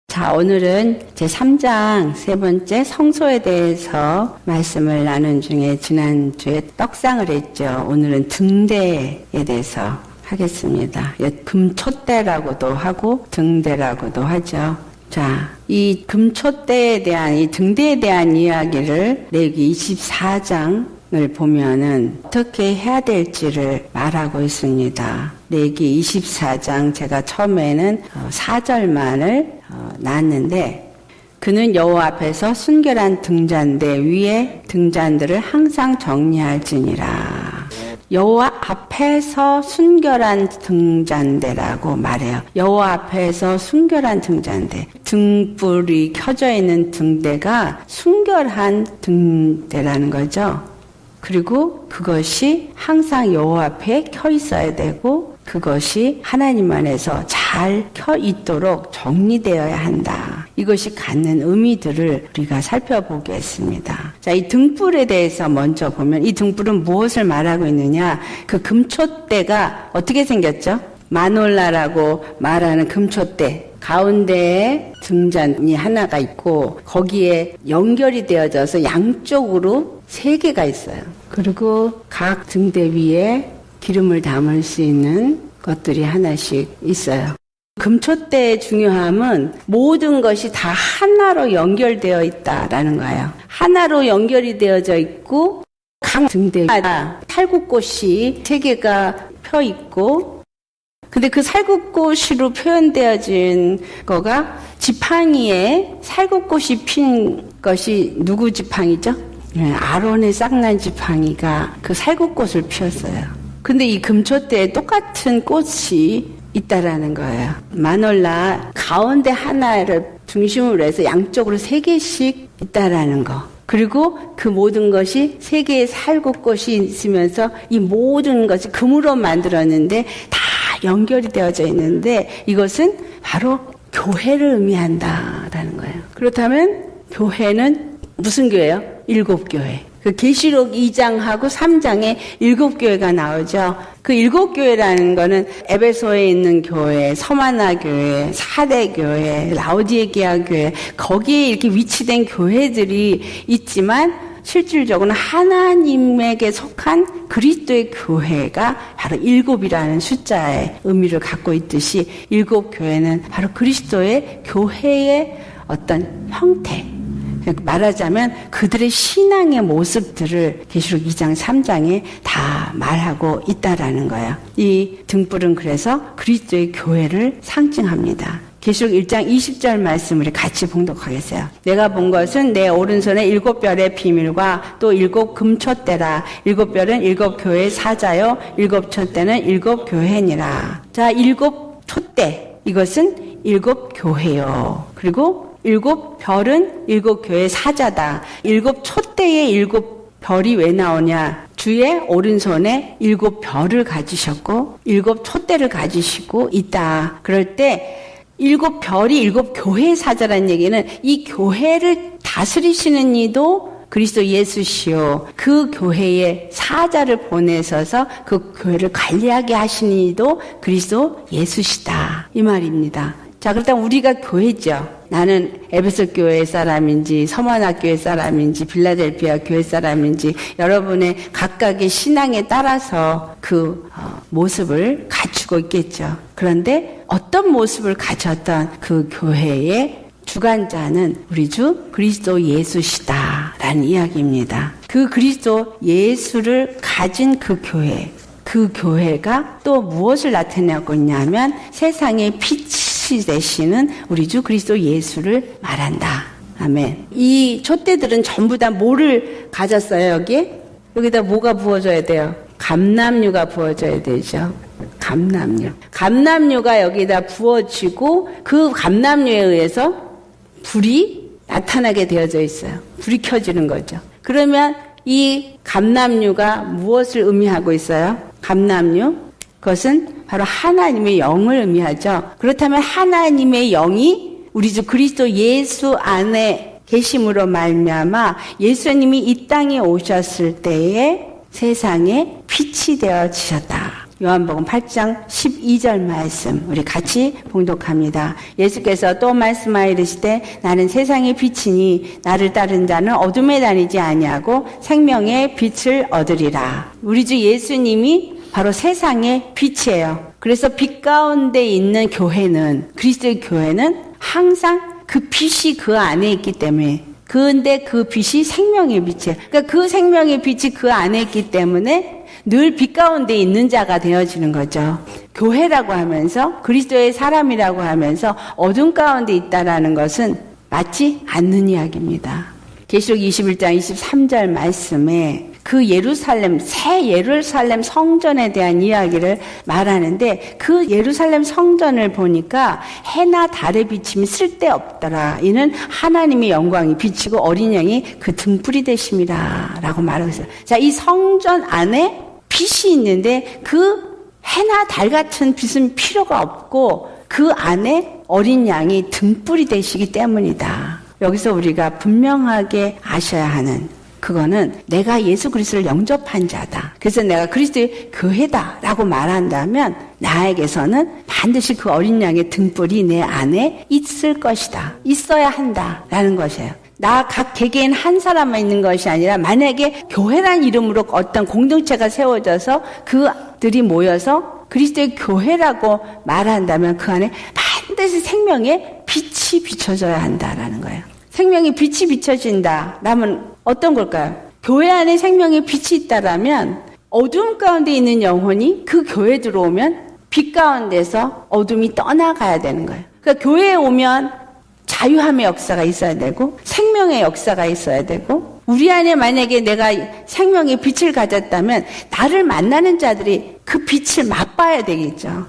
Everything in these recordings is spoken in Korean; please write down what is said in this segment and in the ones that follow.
자, 오늘은 제3장 세 번째 성소에 대해서 말씀을 나눈 중에 지난주에 떡상을 했죠. 오늘은 등대에 대해서 하겠습니다. 금촛대라고도 하고 등대라고도 하죠. 자, 이 금촛대에 대한, 이 등대에 대한 이야기를 레위기 24장을 보면은 어떻게 해야 될지를 말하고 있습니다. 레위기 24장 제가 처음에는 4절만을 놨는데, 그는 여호와 앞에서 순결한 등잔대 위에 등잔들을 항상 정리할지니라. 여호와 앞에서 순결한 등잔대라고 말해요. 여호와 앞에서 순결한 등잔대. 등불이 켜져 있는 등대가 순결한 등대라는 거죠. 그리고 그것이 항상 여호와 앞에 켜 있어야 되고, 그것이 하나님 안에서 잘 켜 있도록 정리되어야 한다. 이것이 갖는 의미들을 우리가 살펴보겠습니다. 자, 이 등불에 대해서 먼저 보면, 이 등불은 무엇을 말하고 있느냐? 그 금촛대가 어떻게 생겼죠? 마놀라라고 말하는 금촛대. 가운데에 등잔이 하나가 있고, 거기에 연결이 되어져서 양쪽으로 3개가 있어요. 그리고 각 등대 위에 기름을 담을 수 있는 것들이 하나씩 있어요. 금촛대의 중요함은 모든 것이 다 하나로 연결되어 있다라는 거예요. 하나로 연결이 되어져 있고, 각 등대마다 살구꽃이 3개가 펴 있고, 근데 그 살구꽃으로 표현되어진 거가 지팡이에 살구꽃이 핀 것이 누구 지팡이죠? 아론의 쌍난 지팡이가 그 살구꽃을 피웠어요. 근데 이 금촛대에 똑같은 꽃이 있다라는 거예요. 마놀라 가운데 하나를 중심으로 해서 양쪽으로 3개씩 있다라는 거. 그리고 그 모든 것이 3개의 살구꽃이 있으면서 이 모든 것이 금으로 만들었는데 다 연결이 되어져 있는데, 이것은 바로 교회를 의미한다라는 거예요. 그렇다면 교회는 무슨 교회예요? 7교회. 그 계시록 2장하고 3장에 7교회가 나오죠. 그 7교회라는 거는 에베소에 있는 교회, 서마나 교회, 사대 교회, 라오디게아 교회, 거기에 이렇게 위치된 교회들이 있지만, 실질적으로는 하나님에게 속한 그리스도의 교회가 바로 7이라는 숫자의 의미를 갖고 있듯이, 7교회는 바로 그리스도의 교회의 어떤 형태, 말하자면 그들의 신앙의 모습들을 계시록 2장 3장에 다 말하고 있다라는 거예요. 이 등불은 그래서 그리스도의 교회를 상징합니다. 계시록 1장 20절 말씀을 같이 봉독하겠어요. 내가 본 것은 내 오른손에 7별의 비밀과 또 7 금촛대라. 7별은 7교회의 사자요 7 촛대는 7 교회니라. 자, 7 촛대, 이것은 7 교회요. 그리고 7 별은 7 교회의 사자다. 7 촛대에 7 별이 왜 나오냐? 주의 오른손에 7 별을 가지셨고 7 촛대를 가지시고 있다. 그럴 때 7 별이 7 교회의 사자라는 얘기는 이 교회를 다스리시는 이도 그리스도 예수시요, 그 교회에 사자를 보내셔서 그 교회를 관리하게 하시는 이도 그리스도 예수시다, 이 말입니다. 자, 그렇다면 우리가 교회죠. 나는 에베소 교회 사람인지 서머나 교회 사람인지 빌라델피아 교회 사람인지 여러분의 각각의 신앙에 따라서 그 모습을 갖추고 있겠죠. 그런데 어떤 모습을 갖췄던 그 교회의 주관자는 우리 주 그리스도 예수시다라는 이야기입니다. 그 그리스도 예수를 가진 그 교회, 그 교회가 또 무엇을 나타내고 있냐면 세상의 빛이 되시는 우리 주 그리스도 예수를 말한다. 아멘. 이 촛대들은 전부 다 뭐를 가졌어요, 여기에? 여기다 뭐가 부어져야 돼요? 감람유가 부어져야 되죠. 감람유. 감람유가 여기다 부어지고 그 감람유에 의해서 불이 나타나게 되어져 있어요. 불이 켜지는 거죠. 그러면 이 감람유가 무엇을 의미하고 있어요? 감람유? 그것은 바로 하나님의 영을 의미하죠. 그렇다면 하나님의 영이 우리 주 그리스도 예수 안에 계심으로 말미암아 예수님이 이 땅에 오셨을 때에 세상에 빛이 되어지셨다. 요한복음 8장 12절 말씀 우리 같이 봉독합니다. 예수께서 또 말씀하여 이르시되 나는 세상의 빛이니 나를 따른 자는 어둠에 다니지 아니하고 생명의 빛을 얻으리라. 우리 주 예수님이 바로 세상의 빛이에요. 그래서 빛 가운데 있는 교회는, 그리스도의 교회는 항상 그 빛이 그 안에 있기 때문에, 근데 그 빛이 생명의 빛이에요. 그러니까 그 생명의 빛이 그 안에 있기 때문에 늘 빛 가운데 있는 자가 되어지는 거죠. 교회라고 하면서, 그리스도의 사람이라고 하면서 어둠 가운데 있다라는 것은 맞지 않는 이야기입니다. 계시록 21장 23절 말씀에 그 예루살렘, 새 예루살렘 성전에 대한 이야기를 말하는데, 그 예루살렘 성전을 보니까 해나 달의 비침이 쓸데없더라. 이는 하나님의 영광이 비치고 어린 양이 그 등불이 되심이라 라고 말하고 있어요. 자, 이 성전 안에 빛이 있는데 그 해나 달 같은 빛은 필요가 없고 그 안에 어린 양이 등불이 되시기 때문이다. 여기서 우리가 분명하게 아셔야 하는, 그거는 내가 예수 그리스도를 영접한 자다. 그래서 내가 그리스도의 교회다라고 말한다면 나에게서는 반드시 그 어린 양의 등불이 내 안에 있을 것이다. 있어야 한다라는 것이에요. 나 각 개개인 한 사람만 있는 것이 아니라, 만약에 교회란 이름으로 어떤 공동체가 세워져서 그들이 모여서 그리스도의 교회라고 말한다면 그 안에 반드시 생명의 빛이 비춰져야 한다라는 거예요. 생명의 빛이 비춰진다 라면 어떤 걸까요? 교회 안에 생명의 빛이 있다라면 어둠 가운데 있는 영혼이 그 교회에 들어오면 빛 가운데서 어둠이 떠나가야 되는 거예요. 그러니까 교회에 오면 자유함의 역사가 있어야 되고 생명의 역사가 있어야 되고, 우리 안에 만약에 내가 생명의 빛을 가졌다면 나를 만나는 자들이 그 빛을 맛봐야 되겠죠.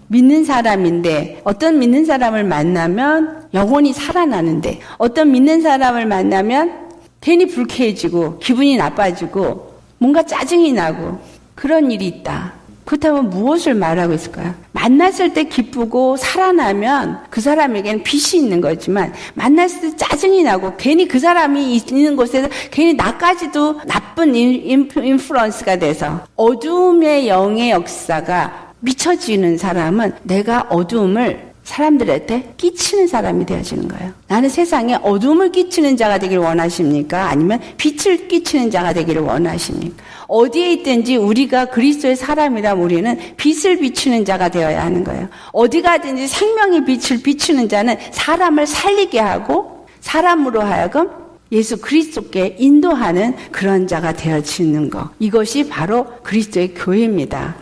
믿는 사람인데 어떤 믿는 사람을 만나면 영혼이 살아나는데, 어떤 믿는 사람을 만나면 괜히 불쾌해지고 기분이 나빠지고 뭔가 짜증이 나고 그런 일이 있다. 그렇다면 무엇을 말하고 있을까요? 만났을 때 기쁘고 살아나면 그 사람에게는 빛이 있는 거지만, 만났을 때 짜증이 나고 괜히 그 사람이 있는 곳에서 괜히 나까지도 나쁜 인플루언스가 돼서 어둠의 영의 역사가 미쳐지는 사람은 내가 어둠을 사람들한테 끼치는 사람이 되어지는 거예요. 나는 세상에 어둠을 끼치는 자가 되기를 원하십니까? 아니면 빛을 끼치는 자가 되기를 원하십니까? 어디에 있든지 우리가 그리스도의 사람이라면 우리는 빛을 비추는 자가 되어야 하는 거예요. 어디 가든지 생명의 빛을 비추는 자는 사람을 살리게 하고 사람으로 하여금 예수 그리스도께 인도하는 그런 자가 되어지는 것. 이것이 바로 그리스도의 교회입니다.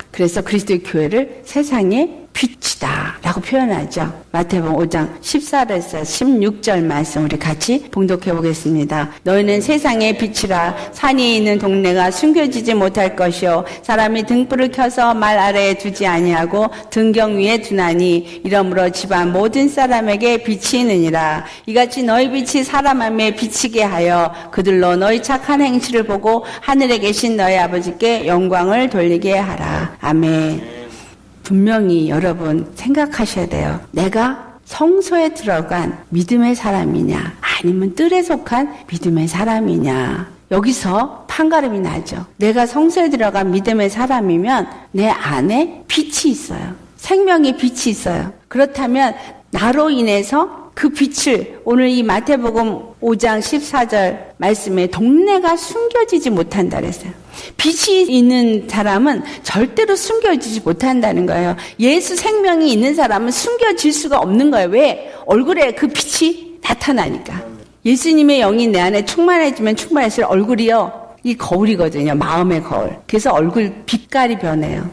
그래서 그리스도의 교회를 세상의 빛이다 라고 표현하죠. 마태복음 5장 14절에서 16절 말씀 우리 같이 봉독해 보겠습니다. 너희는 세상의 빛이라. 산이 있는 동네가 숨겨지지 못할 것이요 사람이 등불을 켜서 말 아래에 두지 아니하고 등경 위에 두나니 이러므로 집안 모든 사람에게 빛이 있느니라. 이같이 너희 빛이 사람 앞에 비치게 하여 그들로 너희 착한 행실을 보고 하늘에 계신 너희 아버지께 영광을 돌리게 하라. 아멘. 분명히 여러분 생각하셔야 돼요. 내가 성소에 들어간 믿음의 사람이냐 아니면 뜰에 속한 믿음의 사람이냐. 여기서 판가름이 나죠. 내가 성소에 들어간 믿음의 사람이면 내 안에 빛이 있어요. 생명의 빛이 있어요. 그렇다면 나로 인해서 그 빛을, 오늘 이 마태복음 5장 14절 말씀에 동네가 숨겨지지 못한다 그랬어요. 빛이 있는 사람은 절대로 숨겨지지 못한다는 거예요. 예수 생명이 있는 사람은 숨겨질 수가 없는 거예요. 왜? 얼굴에 그 빛이 나타나니까. 예수님의 영이 내 안에 충만해지면 충만할수록 얼굴이요, 이 거울이거든요. 마음의 거울. 그래서 얼굴 빛깔이 변해요.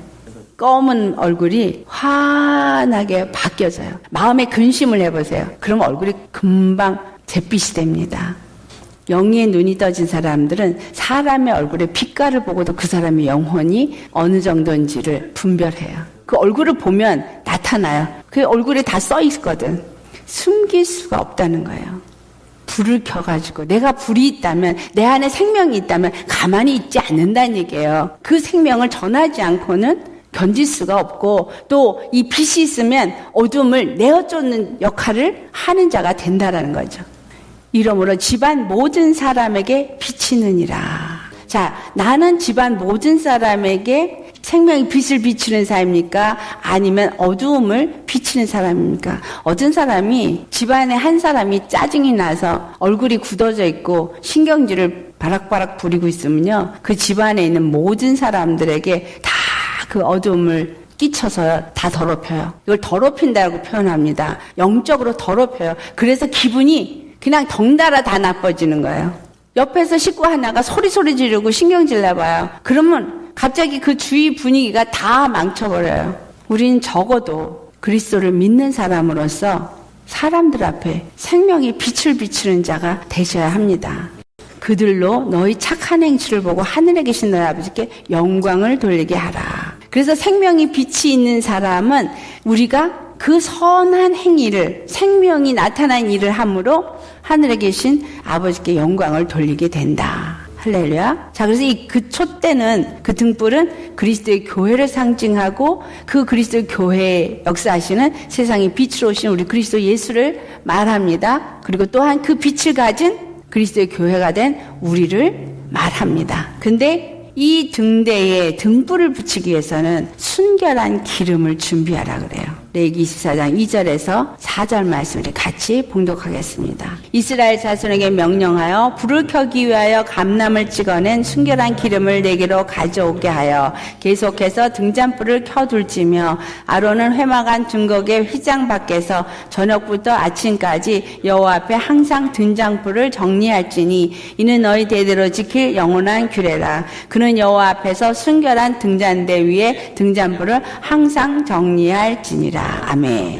검은 얼굴이 환하게 바뀌어져요. 마음에 근심을 해보세요. 그럼 얼굴이 금방 잿빛이 됩니다. 영의 눈이 떠진 사람들은 사람의 얼굴의 빛깔을 보고도 그 사람의 영혼이 어느 정도인지를 분별해요. 그 얼굴을 보면 나타나요. 그 얼굴에 다 써 있거든. 숨길 수가 없다는 거예요. 불을 켜가지고 내가 불이 있다면, 내 안에 생명이 있다면 가만히 있지 않는다는 얘기예요. 그 생명을 전하지 않고는 견딜 수가 없고, 또 이 빛이 있으면 어둠을 내어쫓는 역할을 하는 자가 된다라는 거죠. 이러므로 집안 모든 사람에게 비치느니라. 자, 나는 집안 모든 사람에게 생명의 빛을 비추는 사람입니까? 아니면 어두움을 비추는 사람입니까? 어떤 사람이 집안에 한 사람이 짜증이 나서 얼굴이 굳어져 있고 신경질을 바락바락 부리고 있으면요, 그 집안에 있는 모든 사람들에게 다 그 어두움을 끼쳐서 다 더럽혀요. 이걸 더럽힌다고 표현합니다. 영적으로 더럽혀요. 그래서 기분이 그냥 덩달아 다 나빠지는 거예요. 옆에서 식구 하나가 소리 지르고 신경질 내봐요. 그러면 갑자기 그 주위 분위기가 다 망쳐버려요. 우리는 적어도 그리스도를 믿는 사람으로서 사람들 앞에 생명의 빛을 비추는 자가 되셔야 합니다. 그들로 너희 착한 행실을 보고 하늘에 계신 너희 아버지께 영광을 돌리게 하라. 그래서 생명의 빛이 있는 사람은 우리가 그 선한 행위를, 생명이 나타난 일을 함으로 하늘에 계신 아버지께 영광을 돌리게 된다. 할렐루야. 자, 그래서 그 촛대는, 그 등불은 그리스도의 교회를 상징하고 그 그리스도의 교회에 역사하시는 세상의 빛으로 오신 우리 그리스도 예수를 말합니다. 그리고 또한 그 빛을 가진 그리스도의 교회가 된 우리를 말합니다. 근데 이 등대에 등불을 붙이기 위해서는 순결한 기름을 준비하라 그래요. 레위기 24장 2절에서 4절 말씀을 같이 봉독하겠습니다. 이스라엘 자손에게 명령하여 불을 켜기 위하여 감람을 찍어낸 순결한 기름을 내게로 가져오게 하여 계속해서 등잔불을 켜둘지며 아론은 회막안 증거계 휘장 밖에서 저녁부터 아침까지 여호와 앞에 항상 등잔불을 정리할지니 이는 너희 대대로 지킬 영원한 규례라. 그는 여호와 앞에서 순결한 등잔대 위에 등잔불을 항상 정리할지니라. 아멘.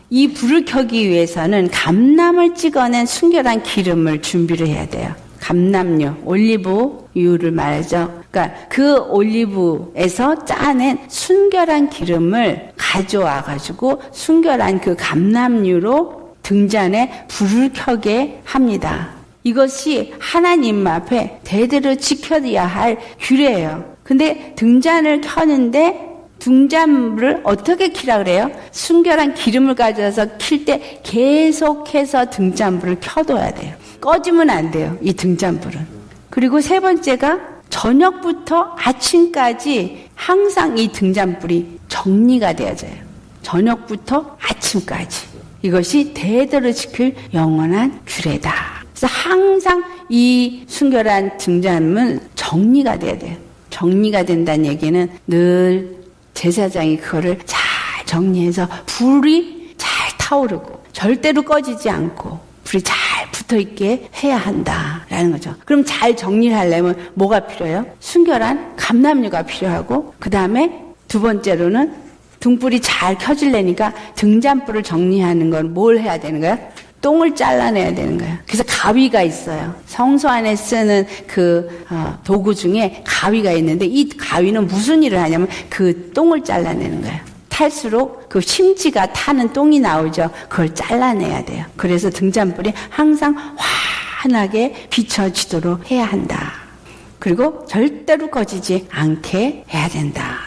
이 불을 켜기 위해서는 감람을 찍어낸 순결한 기름을 준비를 해야 돼요. 감람유, 올리브유를 말하죠. 그러니까 그 올리브에서 짜낸 순결한 기름을 가져와 가지고 순결한 그 감람유로 등잔에 불을 켜게 합니다. 이것이 하나님 앞에 대대로 지켜야 할 규례예요. 근데 등잔을 켜는데 등잔불을 어떻게 켜라 그래요? 순결한 기름을 가져와서 킬 때 계속해서 등잔불을 켜둬야 돼요. 꺼지면 안 돼요, 이 등잔불은. 그리고 세 번째가 저녁부터 아침까지 항상 이 등잔불이 정리가 되어져요. 저녁부터 아침까지. 이것이 대대로 지킬 영원한 규례다. 그래서 항상 이 순결한 등잔은 정리가 돼야 돼요. 정리가 된다는 얘기는 늘 제사장이 그거를 잘 정리해서 불이 잘 타오르고 절대로 꺼지지 않고 불이 잘 붙어있게 해야 한다라는 거죠. 그럼 잘 정리를 하려면 뭐가 필요해요? 순결한 감람유가 필요하고, 그 다음에 두 번째로는 등불이 잘 켜지려니까 등잔불을 정리하는 건 뭘 해야 되는 거야? 똥을 잘라내야 되는 거예요. 그래서 가위가 있어요. 성소 안에 쓰는 그 도구 중에 가위가 있는데 이 가위는 무슨 일을 하냐면 그 똥을 잘라내는 거예요. 탈수록 그 심지가 타는 똥이 나오죠. 그걸 잘라내야 돼요. 그래서 등잔불이 항상 환하게 비춰지도록 해야 한다. 그리고 절대로 꺼지지 않게 해야 된다.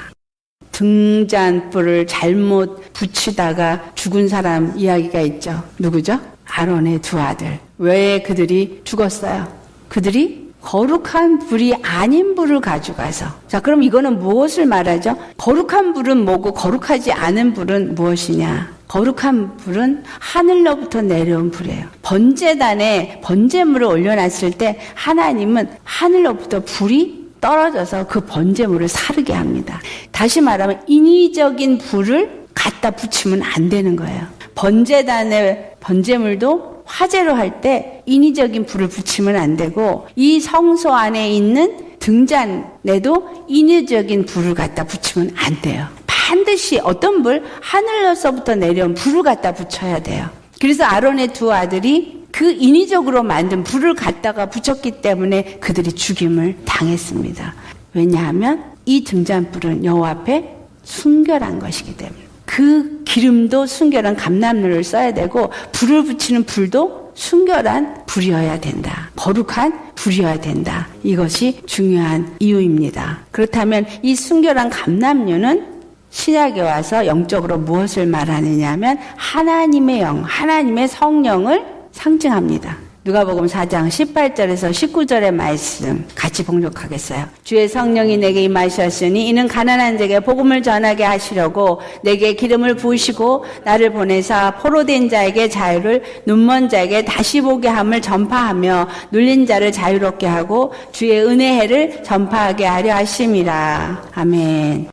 등잔불을 잘못 붙이다가 죽은 사람 이야기가 있죠. 누구죠? 아론의 두 아들. 왜 그들이 죽었어요? 그들이 거룩한 불이 아닌 불을 가져가서. 자, 그럼 이거는 무엇을 말하죠? 거룩한 불은 뭐고 거룩하지 않은 불은 무엇이냐? 거룩한 불은 하늘로부터 내려온 불이에요. 번제단에 번제물을 올려놨을 때 하나님은 하늘로부터 불이 떨어져서 그 번제물을 사르게 합니다. 다시 말하면 인위적인 불을 갖다 붙이면 안 되는 거예요. 번제단의 번제물도 화제로 할 때 인위적인 불을 붙이면 안 되고, 이 성소 안에 있는 등잔에도 인위적인 불을 갖다 붙이면 안 돼요. 반드시 어떤 불? 하늘로서부터 내려온 불을 갖다 붙여야 돼요. 그래서 아론의 두 아들이 그 인위적으로 만든 불을 갖다가 붙였기 때문에 그들이 죽임을 당했습니다. 왜냐하면 이 등잔불은 여호와 앞에 순결한 것이기 때문에. 그 기름도 순결한 감람유를 써야 되고, 불을 붙이는 불도 순결한 불이어야 된다. 거룩한 불이어야 된다. 이것이 중요한 이유입니다. 그렇다면 이 순결한 감람유는 신약에 와서 영적으로 무엇을 말하느냐 하면 하나님의 영, 하나님의 성령을 상징합니다. 누가복음 4장 18절에서 19절의 말씀 같이 봉독하겠어요. 주의 성령이 내게 임하셨으니 이는 가난한 자에게 복음을 전하게 하시려고 내게 기름을 부으시고 나를 보내사 포로된 자에게 자유를, 눈먼 자에게 다시 보게 함을 전파하며 눌린 자를 자유롭게 하고 주의 은혜를 전파하게 하려 하심이라. 아멘.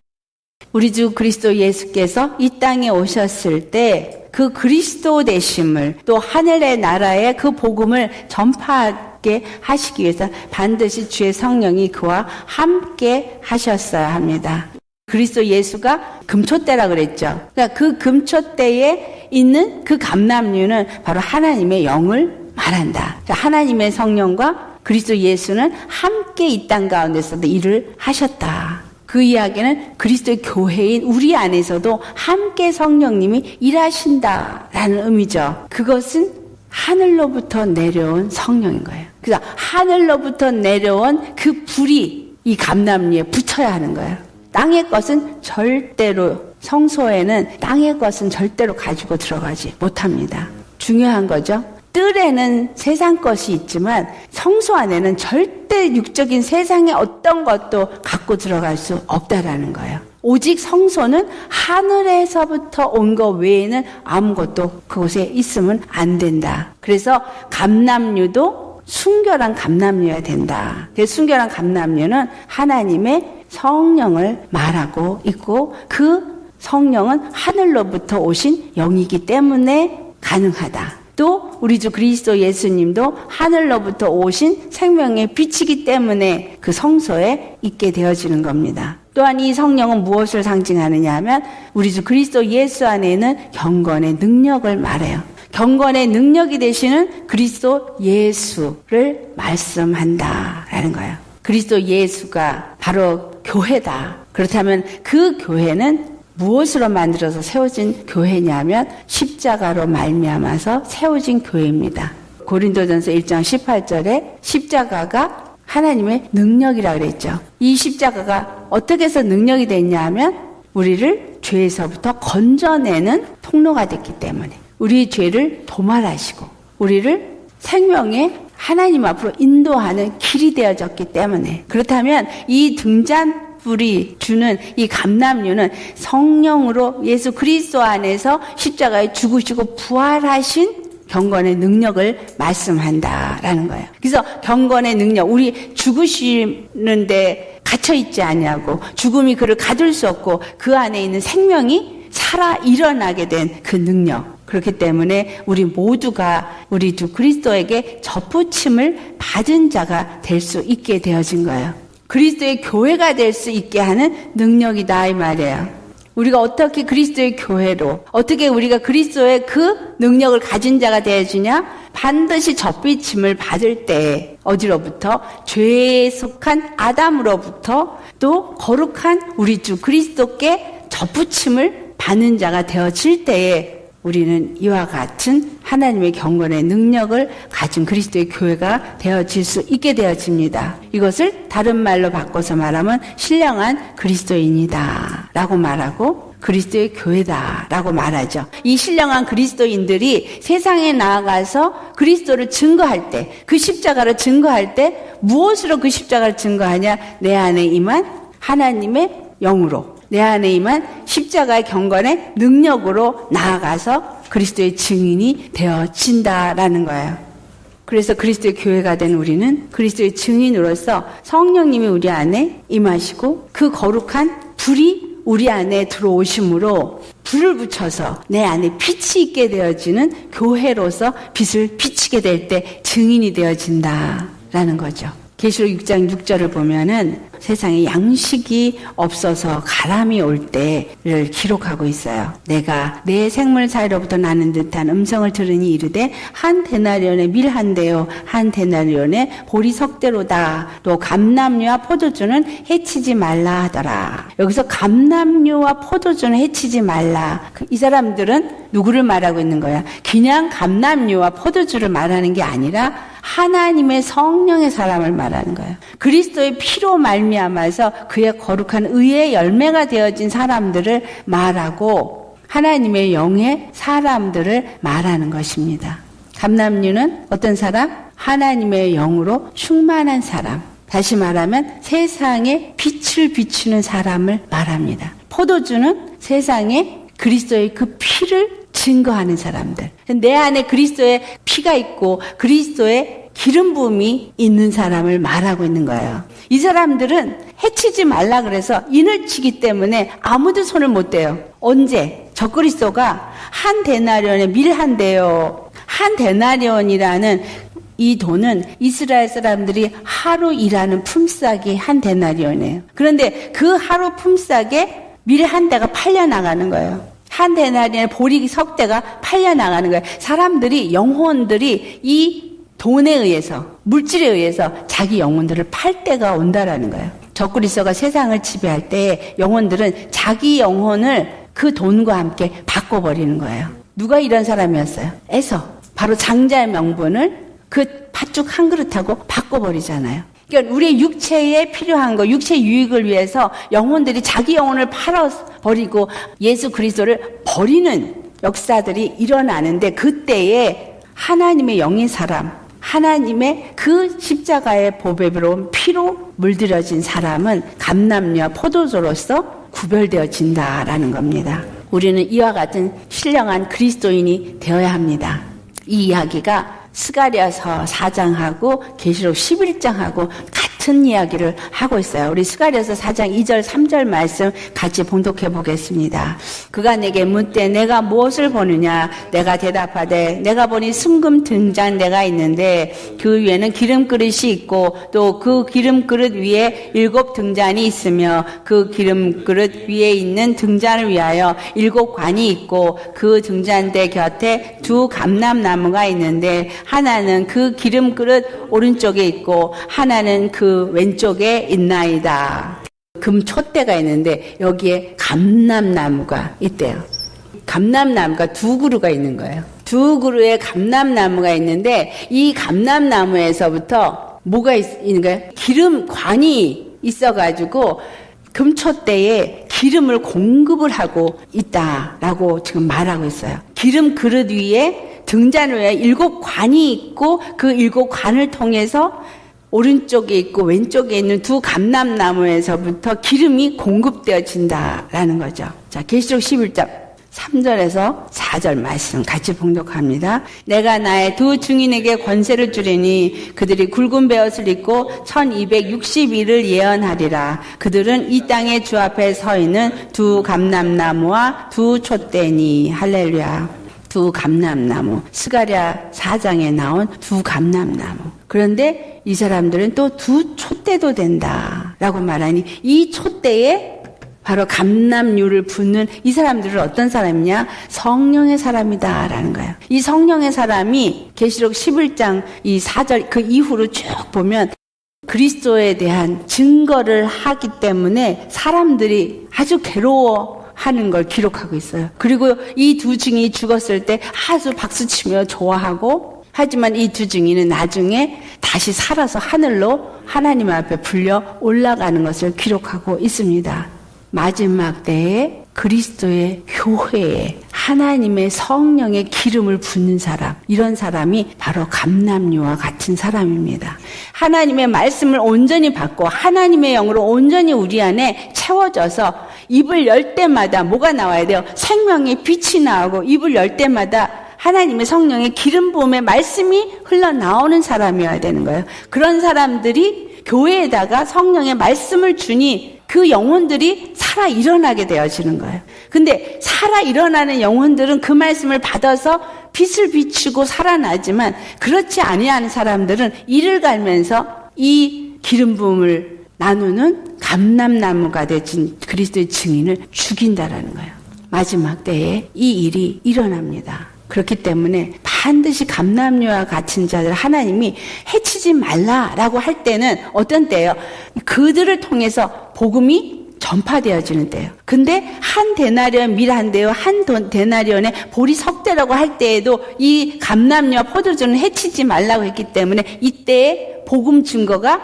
우리 주 그리스도 예수께서 이 땅에 오셨을 때 그 그리스도 되심을, 또 하늘의 나라의 그 복음을 전파하게 하시기 위해서 반드시 주의 성령이 그와 함께 하셨어야 합니다. 그리스도 예수가 금초대라 그랬죠. 그러니까 그 금초대에 있는 그 감람류는 바로 하나님의 영을 말한다. 그러니까 하나님의 성령과 그리스도 예수는 함께 이 땅 가운데서도 일을 하셨다. 그 이야기는 그리스도의 교회인 우리 안에서도 함께 성령님이 일하신다라는 의미죠. 그것은 하늘로부터 내려온 성령인 거예요. 그래서 하늘로부터 내려온 그 불이 이 감람류에 붙어야 하는 거예요. 땅의 것은 절대로, 성소에는 땅의 것은 절대로 가지고 들어가지 못합니다. 중요한 거죠. 뜰에는 세상 것이 있지만 성소 안에는 절대 육적인 세상의 어떤 것도 갖고 들어갈 수 없다라는 거예요. 오직 성소는 하늘에서부터 온 것 외에는 아무것도 그곳에 있으면 안 된다. 그래서 감람류도 순결한 감람류여야 된다. 그래서 순결한 감람류는 하나님의 성령을 말하고 있고 그 성령은 하늘로부터 오신 영이기 때문에 가능하다. 또 우리 주 그리스도 예수님도 하늘로부터 오신 생명의 빛이기 때문에 그 성소에 있게 되어지는 겁니다. 또한 이 성령은 무엇을 상징하느냐 하면 우리 주 그리스도 예수 안에는 경건의 능력을 말해요. 경건의 능력이 되시는 그리스도 예수를 말씀한다라는 거예요. 그리스도 예수가 바로 교회다. 그렇다면 그 교회는 무엇으로 만들어서 세워진 교회냐면 십자가로 말미암아서 세워진 교회입니다. 고린도전서 1장 18절에 십자가가 하나님의 능력이라고 그랬죠. 이 십자가가 어떻게 해서 능력이 됐냐 하면 우리를 죄에서부터 건져내는 통로가 됐기 때문에, 우리 죄를 도말하시고 우리를 생명의 하나님 앞으로 인도하는 길이 되어졌기 때문에, 그렇다면 이 등잔불이 주는 이 감람류는 성령으로 예수 그리스도 안에서 십자가에 죽으시고 부활하신 경건의 능력을 말씀한다라는 거예요. 그래서 경건의 능력, 우리 죽으시는데 갇혀있지 않냐고, 죽음이 그를 가둘 수 없고 그 안에 있는 생명이 살아 일어나게 된 그 능력, 그렇기 때문에 우리 모두가 우리 주 그리스도에게 접붙임을 받은 자가 될 수 있게 되어진 거예요. 그리스도의 교회가 될 수 있게 하는 능력이다 이 말이에요. 우리가 어떻게 그리스도의 교회로, 어떻게 우리가 그리스도의 그 능력을 가진 자가 되어지냐? 반드시 접붙임을 받을 때, 어디로부터? 죄에 속한 아담으로부터, 또 거룩한 우리 주 그리스도께 접붙임을 받는 자가 되어질 때에 우리는 이와 같은 하나님의 경건의 능력을 가진 그리스도의 교회가 되어질 수 있게 되어집니다. 이것을 다른 말로 바꿔서 말하면 신령한 그리스도인이다 라고 말하고 그리스도의 교회다 라고 말하죠. 이 신령한 그리스도인들이 세상에 나아가서 그리스도를 증거할 때, 그 십자가를 증거할 때 무엇으로 그 십자가를 증거하냐? 내 안에 임한 하나님의 영으로, 내 안에 임한 십자가의 경건의 능력으로 나아가서 그리스도의 증인이 되어진다라는 거예요. 그래서 그리스도의 교회가 된 우리는 그리스도의 증인으로서 성령님이 우리 안에 임하시고 그 거룩한 불이 우리 안에 들어오심으로 불을 붙여서 내 안에 빛이 있게 되어지는 교회로서 빛을 비치게 될 때 증인이 되어진다라는 거죠. 계시록 6장 6절을 보면은 세상에 양식이 없어서 가람이 올 때를 기록하고 있어요. 내가 내 생물 사이로부터 나는 듯한 음성을 들으니 이르되 한 데나리온의 밀 한 대요 한 데나리온의 보리 석 대로다. 또 감람류와 포도주는 해치지 말라 하더라. 여기서 감람류와 포도주는 해치지 말라. 이 사람들은 누구를 말하고 있는 거야? 그냥 감람류와 포도주를 말하는 게 아니라 하나님의 성령의 사람을 말하는 거예요. 그리스도의 피로 말미암아서 그의 거룩한 의의 열매가 되어진 사람들을 말하고 하나님의 영의 사람들을 말하는 것입니다. 감람류는 어떤 사람? 하나님의 영으로 충만한 사람. 다시 말하면 세상에 빛을 비추는 사람을 말합니다. 포도주는 세상에 그리스도의 그 피를 증거하는 사람들. 내 안에 그리스도의 피가 있고 그리스도의 기름 부음이 있는 사람을 말하고 있는 거예요. 이 사람들은 해치지 말라 그래서 인을 치기 때문에 아무도 손을 못 대요. 언제? 적그리스도가 한 데나리온에 밀한대요. 한 데나리온이라는 이 돈은 이스라엘 사람들이 하루 일하는 품삯이 한 데나리온이에요. 그런데 그 하루 품삯에 밀 한 대가 팔려나가는 거예요. 한 데나리온에 보리 석 대가 팔려나가는 거예요. 사람들이, 영혼들이 이 돈에 의해서, 물질에 의해서 자기 영혼들을 팔 때가 온다라는 거예요. 적그리스도가 세상을 지배할 때 영혼들은 자기 영혼을 그 돈과 함께 바꿔버리는 거예요. 누가 이런 사람이었어요? 에서. 바로 장자의 명분을 그 팥죽 한 그릇하고 바꿔버리잖아요. 그러니까 우리의 육체에 필요한 거, 육체 유익을 위해서 영혼들이 자기 영혼을 팔아버리고 예수 그리스도를 버리는 역사들이 일어나는데 그때에 하나님의 영의 사람, 하나님의 그 십자가의 보배로운 피로 물들여진 사람은 감람류와 포도주로서 구별되어진다라는 겁니다. 우리는 이와 같은 신령한 그리스도인이 되어야 합니다. 이 이야기가 스가랴서 4장하고 계시록 11장하고 같은 이야기를 하고 있어요. 우리 스가랴서 4장 2절 3절 말씀 같이 봉독해 보겠습니다. 그가 내게 묻되 내가 무엇을 보느냐? 내가 대답하되 내가 보니 순금 등잔대가 있는데 그 위에는 기름그릇이 있고 또 그 기름그릇 위에 7 등잔이 있으며 그 기름그릇 위에 있는 등잔을 위하여 7 관이 있고 그 등잔대 곁에 2 감람나무가 있는데 하나는 그 기름그릇 오른쪽에 있고 하나는 그 왼쪽에 있나이다. 금촛대가 있는데 여기에 감람나무가 있대요. 감람나무가 2 그루가 있는 거예요. 2 그루의 감람나무가 있는데 이 감람나무에서부터 뭐가 있는 거예요? 기름관이 있어가지고 금촛대에 기름을 공급을 하고 있다라고 지금 말하고 있어요. 기름 그릇 위에 등잔 위에 7 관이 있고 그 7 관을 통해서 오른쪽에 있고 왼쪽에 있는 2 감람나무에서부터 기름이 공급되어진다라는 거죠. 자, 계시록 11장 3절에서 4절 말씀 같이 봉독합니다. 내가 나의 2 증인에게 권세를 주리니 그들이 굵은 베옷을 입고 1260일을 예언하리라. 그들은 이 땅의 주 앞에 서 있는 2 감람나무와 2 촛대니. 할렐루야. 2 감람나무. 스가랴 4장에 나온 2 감람나무. 그런데 이 사람들은 또 2 촛대도 된다라고 말하니 이 촛대에 바로 감람류를 붓는 이 사람들은 어떤 사람이냐? 성령의 사람이다라는 거예요. 이 성령의 사람이 계시록 11장 이 4절 그 이후로 쭉 보면 그리스도에 대한 증거를 하기 때문에 사람들이 아주 괴로워하는 걸 기록하고 있어요. 그리고 이 2 증인이 죽었을 때 아주 박수치며 좋아하고 하지만 이 2 증인은 나중에 다시 살아서 하늘로 하나님 앞에 불려 올라가는 것을 기록하고 있습니다. 마지막 때에 그리스도의 교회에 하나님의 성령의 기름을 붓는 사람, 이런 사람이 바로 감람류와 같은 사람입니다. 하나님의 말씀을 온전히 받고 하나님의 영으로 온전히 우리 안에 채워져서 입을 열 때마다 뭐가 나와야 돼요? 생명의 빛이 나오고 입을 열 때마다 하나님의 성령의 기름 부음의 말씀이 흘러나오는 사람이어야 되는 거예요. 그런 사람들이 교회에다가 성령의 말씀을 주니 그 영혼들이 살아 일어나게 되어지는 거예요. 근데 살아 일어나는 영혼들은 그 말씀을 받아서 빛을 비추고 살아나지만 그렇지 아니하는 사람들은 이를 갈면서 이 기름 부음을 나누는 감람나무가 되진 그리스도의 증인을 죽인다라는 거예요. 마지막 때에 이 일이 일어납니다. 그렇기 때문에 반드시 감람류와 같은 자들 하나님이 해치지 말라라고 할 때는 어떤 때예요? 그들을 통해서 복음이 전파되어지는 때예요. 근데 한 데나리온 밀 한 대요, 한 데나리온에 보리 석 대라고 할 때에도 이 감람류와 포도주는 해치지 말라고 했기 때문에 이때의 복음 증거가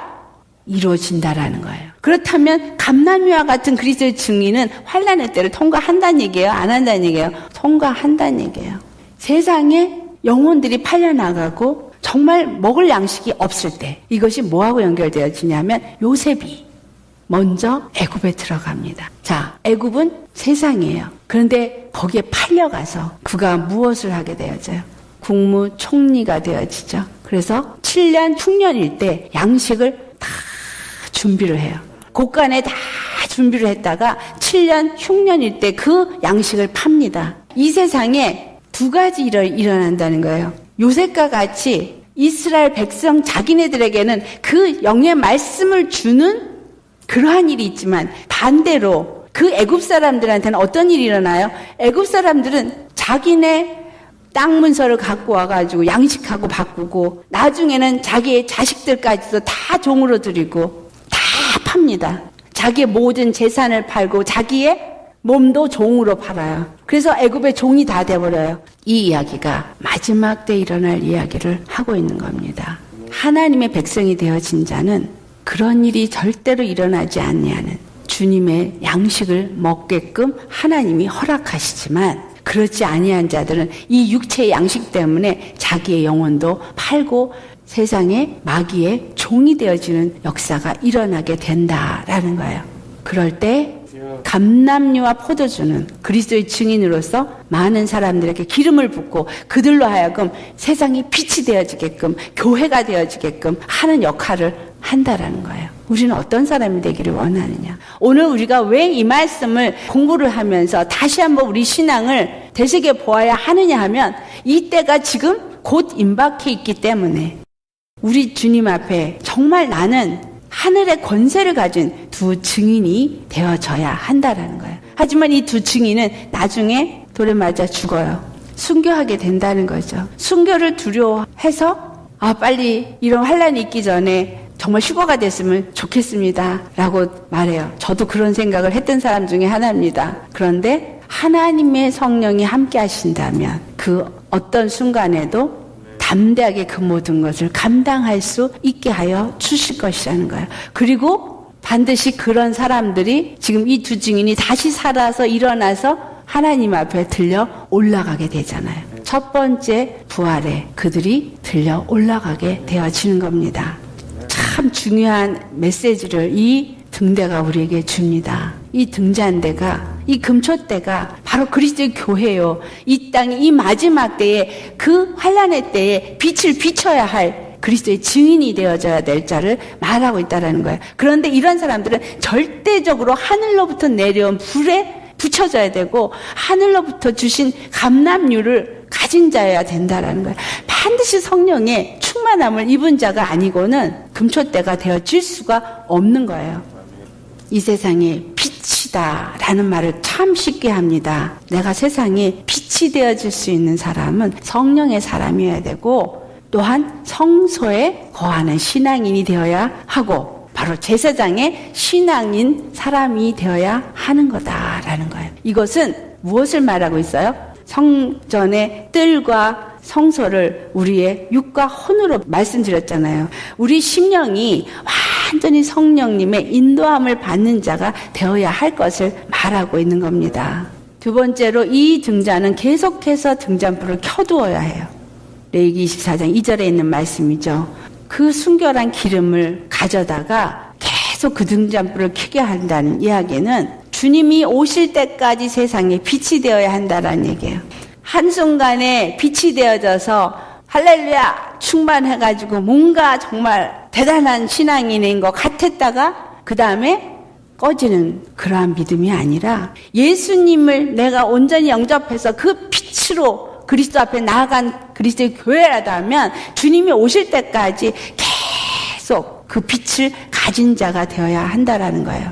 이루어진다라는 거예요. 그렇다면 감람류와 같은 그리스도의 증인은 환난의 때를 통과한다는 얘기예요? 안 한다는 얘기예요? 통과한다는 얘기예요. 세상에 영혼들이 팔려나가고 정말 먹을 양식이 없을 때 이것이 뭐하고 연결되어지냐면 요셉이 먼저 애굽에 들어갑니다. 자, 애굽은 세상이에요. 그런데 거기에 팔려가서 그가 무엇을 하게 되어져요? 국무총리가 되어지죠. 그래서 7년 흉년일 때 양식을 다 준비를 해요. 곳간에 다 준비를 했다가 7년 흉년일 때 그 양식을 팝니다. 이 세상에 두 가지 일이 일어난다는 거예요. 요셉과 같이 이스라엘 백성 자기네들에게는 그 영의 말씀을 주는 그러한 일이 있지만 반대로 그 애굽 사람들한테는 어떤 일이 일어나요? 애굽 사람들은 자기네 땅 문서를 갖고 와가지고 양식하고 바꾸고 나중에는 자기의 자식들까지도 다 종으로 들이고 다 팝니다. 자기의 모든 재산을 팔고 자기의 몸도 종으로 팔아요. 그래서 애굽의 종이 다 돼버려요. 이 이야기가 마지막 때 일어날 이야기를 하고 있는 겁니다. 하나님의 백성이 되어진 자는 그런 일이 절대로 일어나지 않냐는 주님의 양식을 먹게끔 하나님이 허락하시지만 그렇지 아니한 자들은 이 육체의 양식 때문에 자기의 영혼도 팔고 세상에 마귀의 종이 되어지는 역사가 일어나게 된다라는 거예요. 그럴 때 감람류와 포도주는 그리스도의 증인으로서 많은 사람들에게 기름을 붓고 그들로 하여금 세상이 빛이 되어지게끔 교회가 되어지게끔 하는 역할을 한다라는 거예요. 우리는 어떤 사람이 되기를 원하느냐. 오늘 우리가 왜 이 말씀을 공부를 하면서 다시 한번 우리 신앙을 되새겨 보아야 하느냐 하면 이때가 지금 곧 임박해 있기 때문에 우리 주님 앞에 정말 나는 하늘의 권세를 가진 두 증인이 되어져야 한다라는 거예요. 하지만 이 두 증인은 나중에 돌에 맞아 죽어요. 순교하게 된다는 거죠. 순교를 두려워해서 빨리 이런 환란이 있기 전에 정말 휴거가 됐으면 좋겠습니다 라고 말해요. 저도 그런 생각을 했던 사람 중에 하나입니다. 그런데 하나님의 성령이 함께 하신다면 그 어떤 순간에도 담대하게 그 모든 것을 감당할 수 있게 하여 주실 것이라는 거예요. 그리고 반드시 그런 사람들이 지금 이 두 증인이 다시 살아서 일어나서 하나님 앞에 들려 올라가게 되잖아요. 첫 번째 부활에 그들이 들려 올라가게 되어지는 겁니다. 참 중요한 메시지를 이 등대가 우리에게 줍니다. 이 등잔대가, 이 금초대가 바로 그리스도의 교회요. 이 땅이 이 마지막 때에 그 환란의 때에 빛을 비춰야 할 그리스도의 증인이 되어져야 될 자를 말하고 있다는 거예요. 그런데 이런 사람들은 절대적으로 하늘로부터 내려온 불에 붙여져야 되고 하늘로부터 주신 감람류를 가진 자여야 된다라는 거예요. 반드시 성령의 충만함을 입은 자가 아니고는 금초대가 되어질 수가 없는 거예요. 이 세상에 빛이다라는 말을 참 쉽게 합니다. 내가 세상에 빛이 되어질 수 있는 사람은 성령의 사람이어야 되고 또한 성소에 거하는 신앙인이 되어야 하고 바로 제사장의 신앙인 사람이 되어야 하는 거다라는 거예요. 이것은 무엇을 말하고 있어요? 성전의 뜰과 성소를 우리의 육과 혼으로 말씀드렸잖아요. 우리 심령이 완전히 성령님의 인도함을 받는 자가 되어야 할 것을 말하고 있는 겁니다. 두 번째로 이 등잔은 계속해서 등잔불을 켜두어야 해요. 레위기 24장 2절에 있는 말씀이죠. 그 순결한 기름을 가져다가 계속 그 등잔불을 켜게 한다는 이야기는 주님이 오실 때까지 세상에 빛이 되어야 한다는 얘기예요. 한순간에 빛이 되어져서 할렐루야 충만해가지고 뭔가 정말 대단한 신앙인인 것 같았다가 그 다음에 꺼지는 그러한 믿음이 아니라 예수님을 내가 온전히 영접해서 그 빛으로 그리스도 앞에 나아간 그리스도의 교회라도 하면 주님이 오실 때까지 계속 그 빛을 가진 자가 되어야 한다라는 거예요.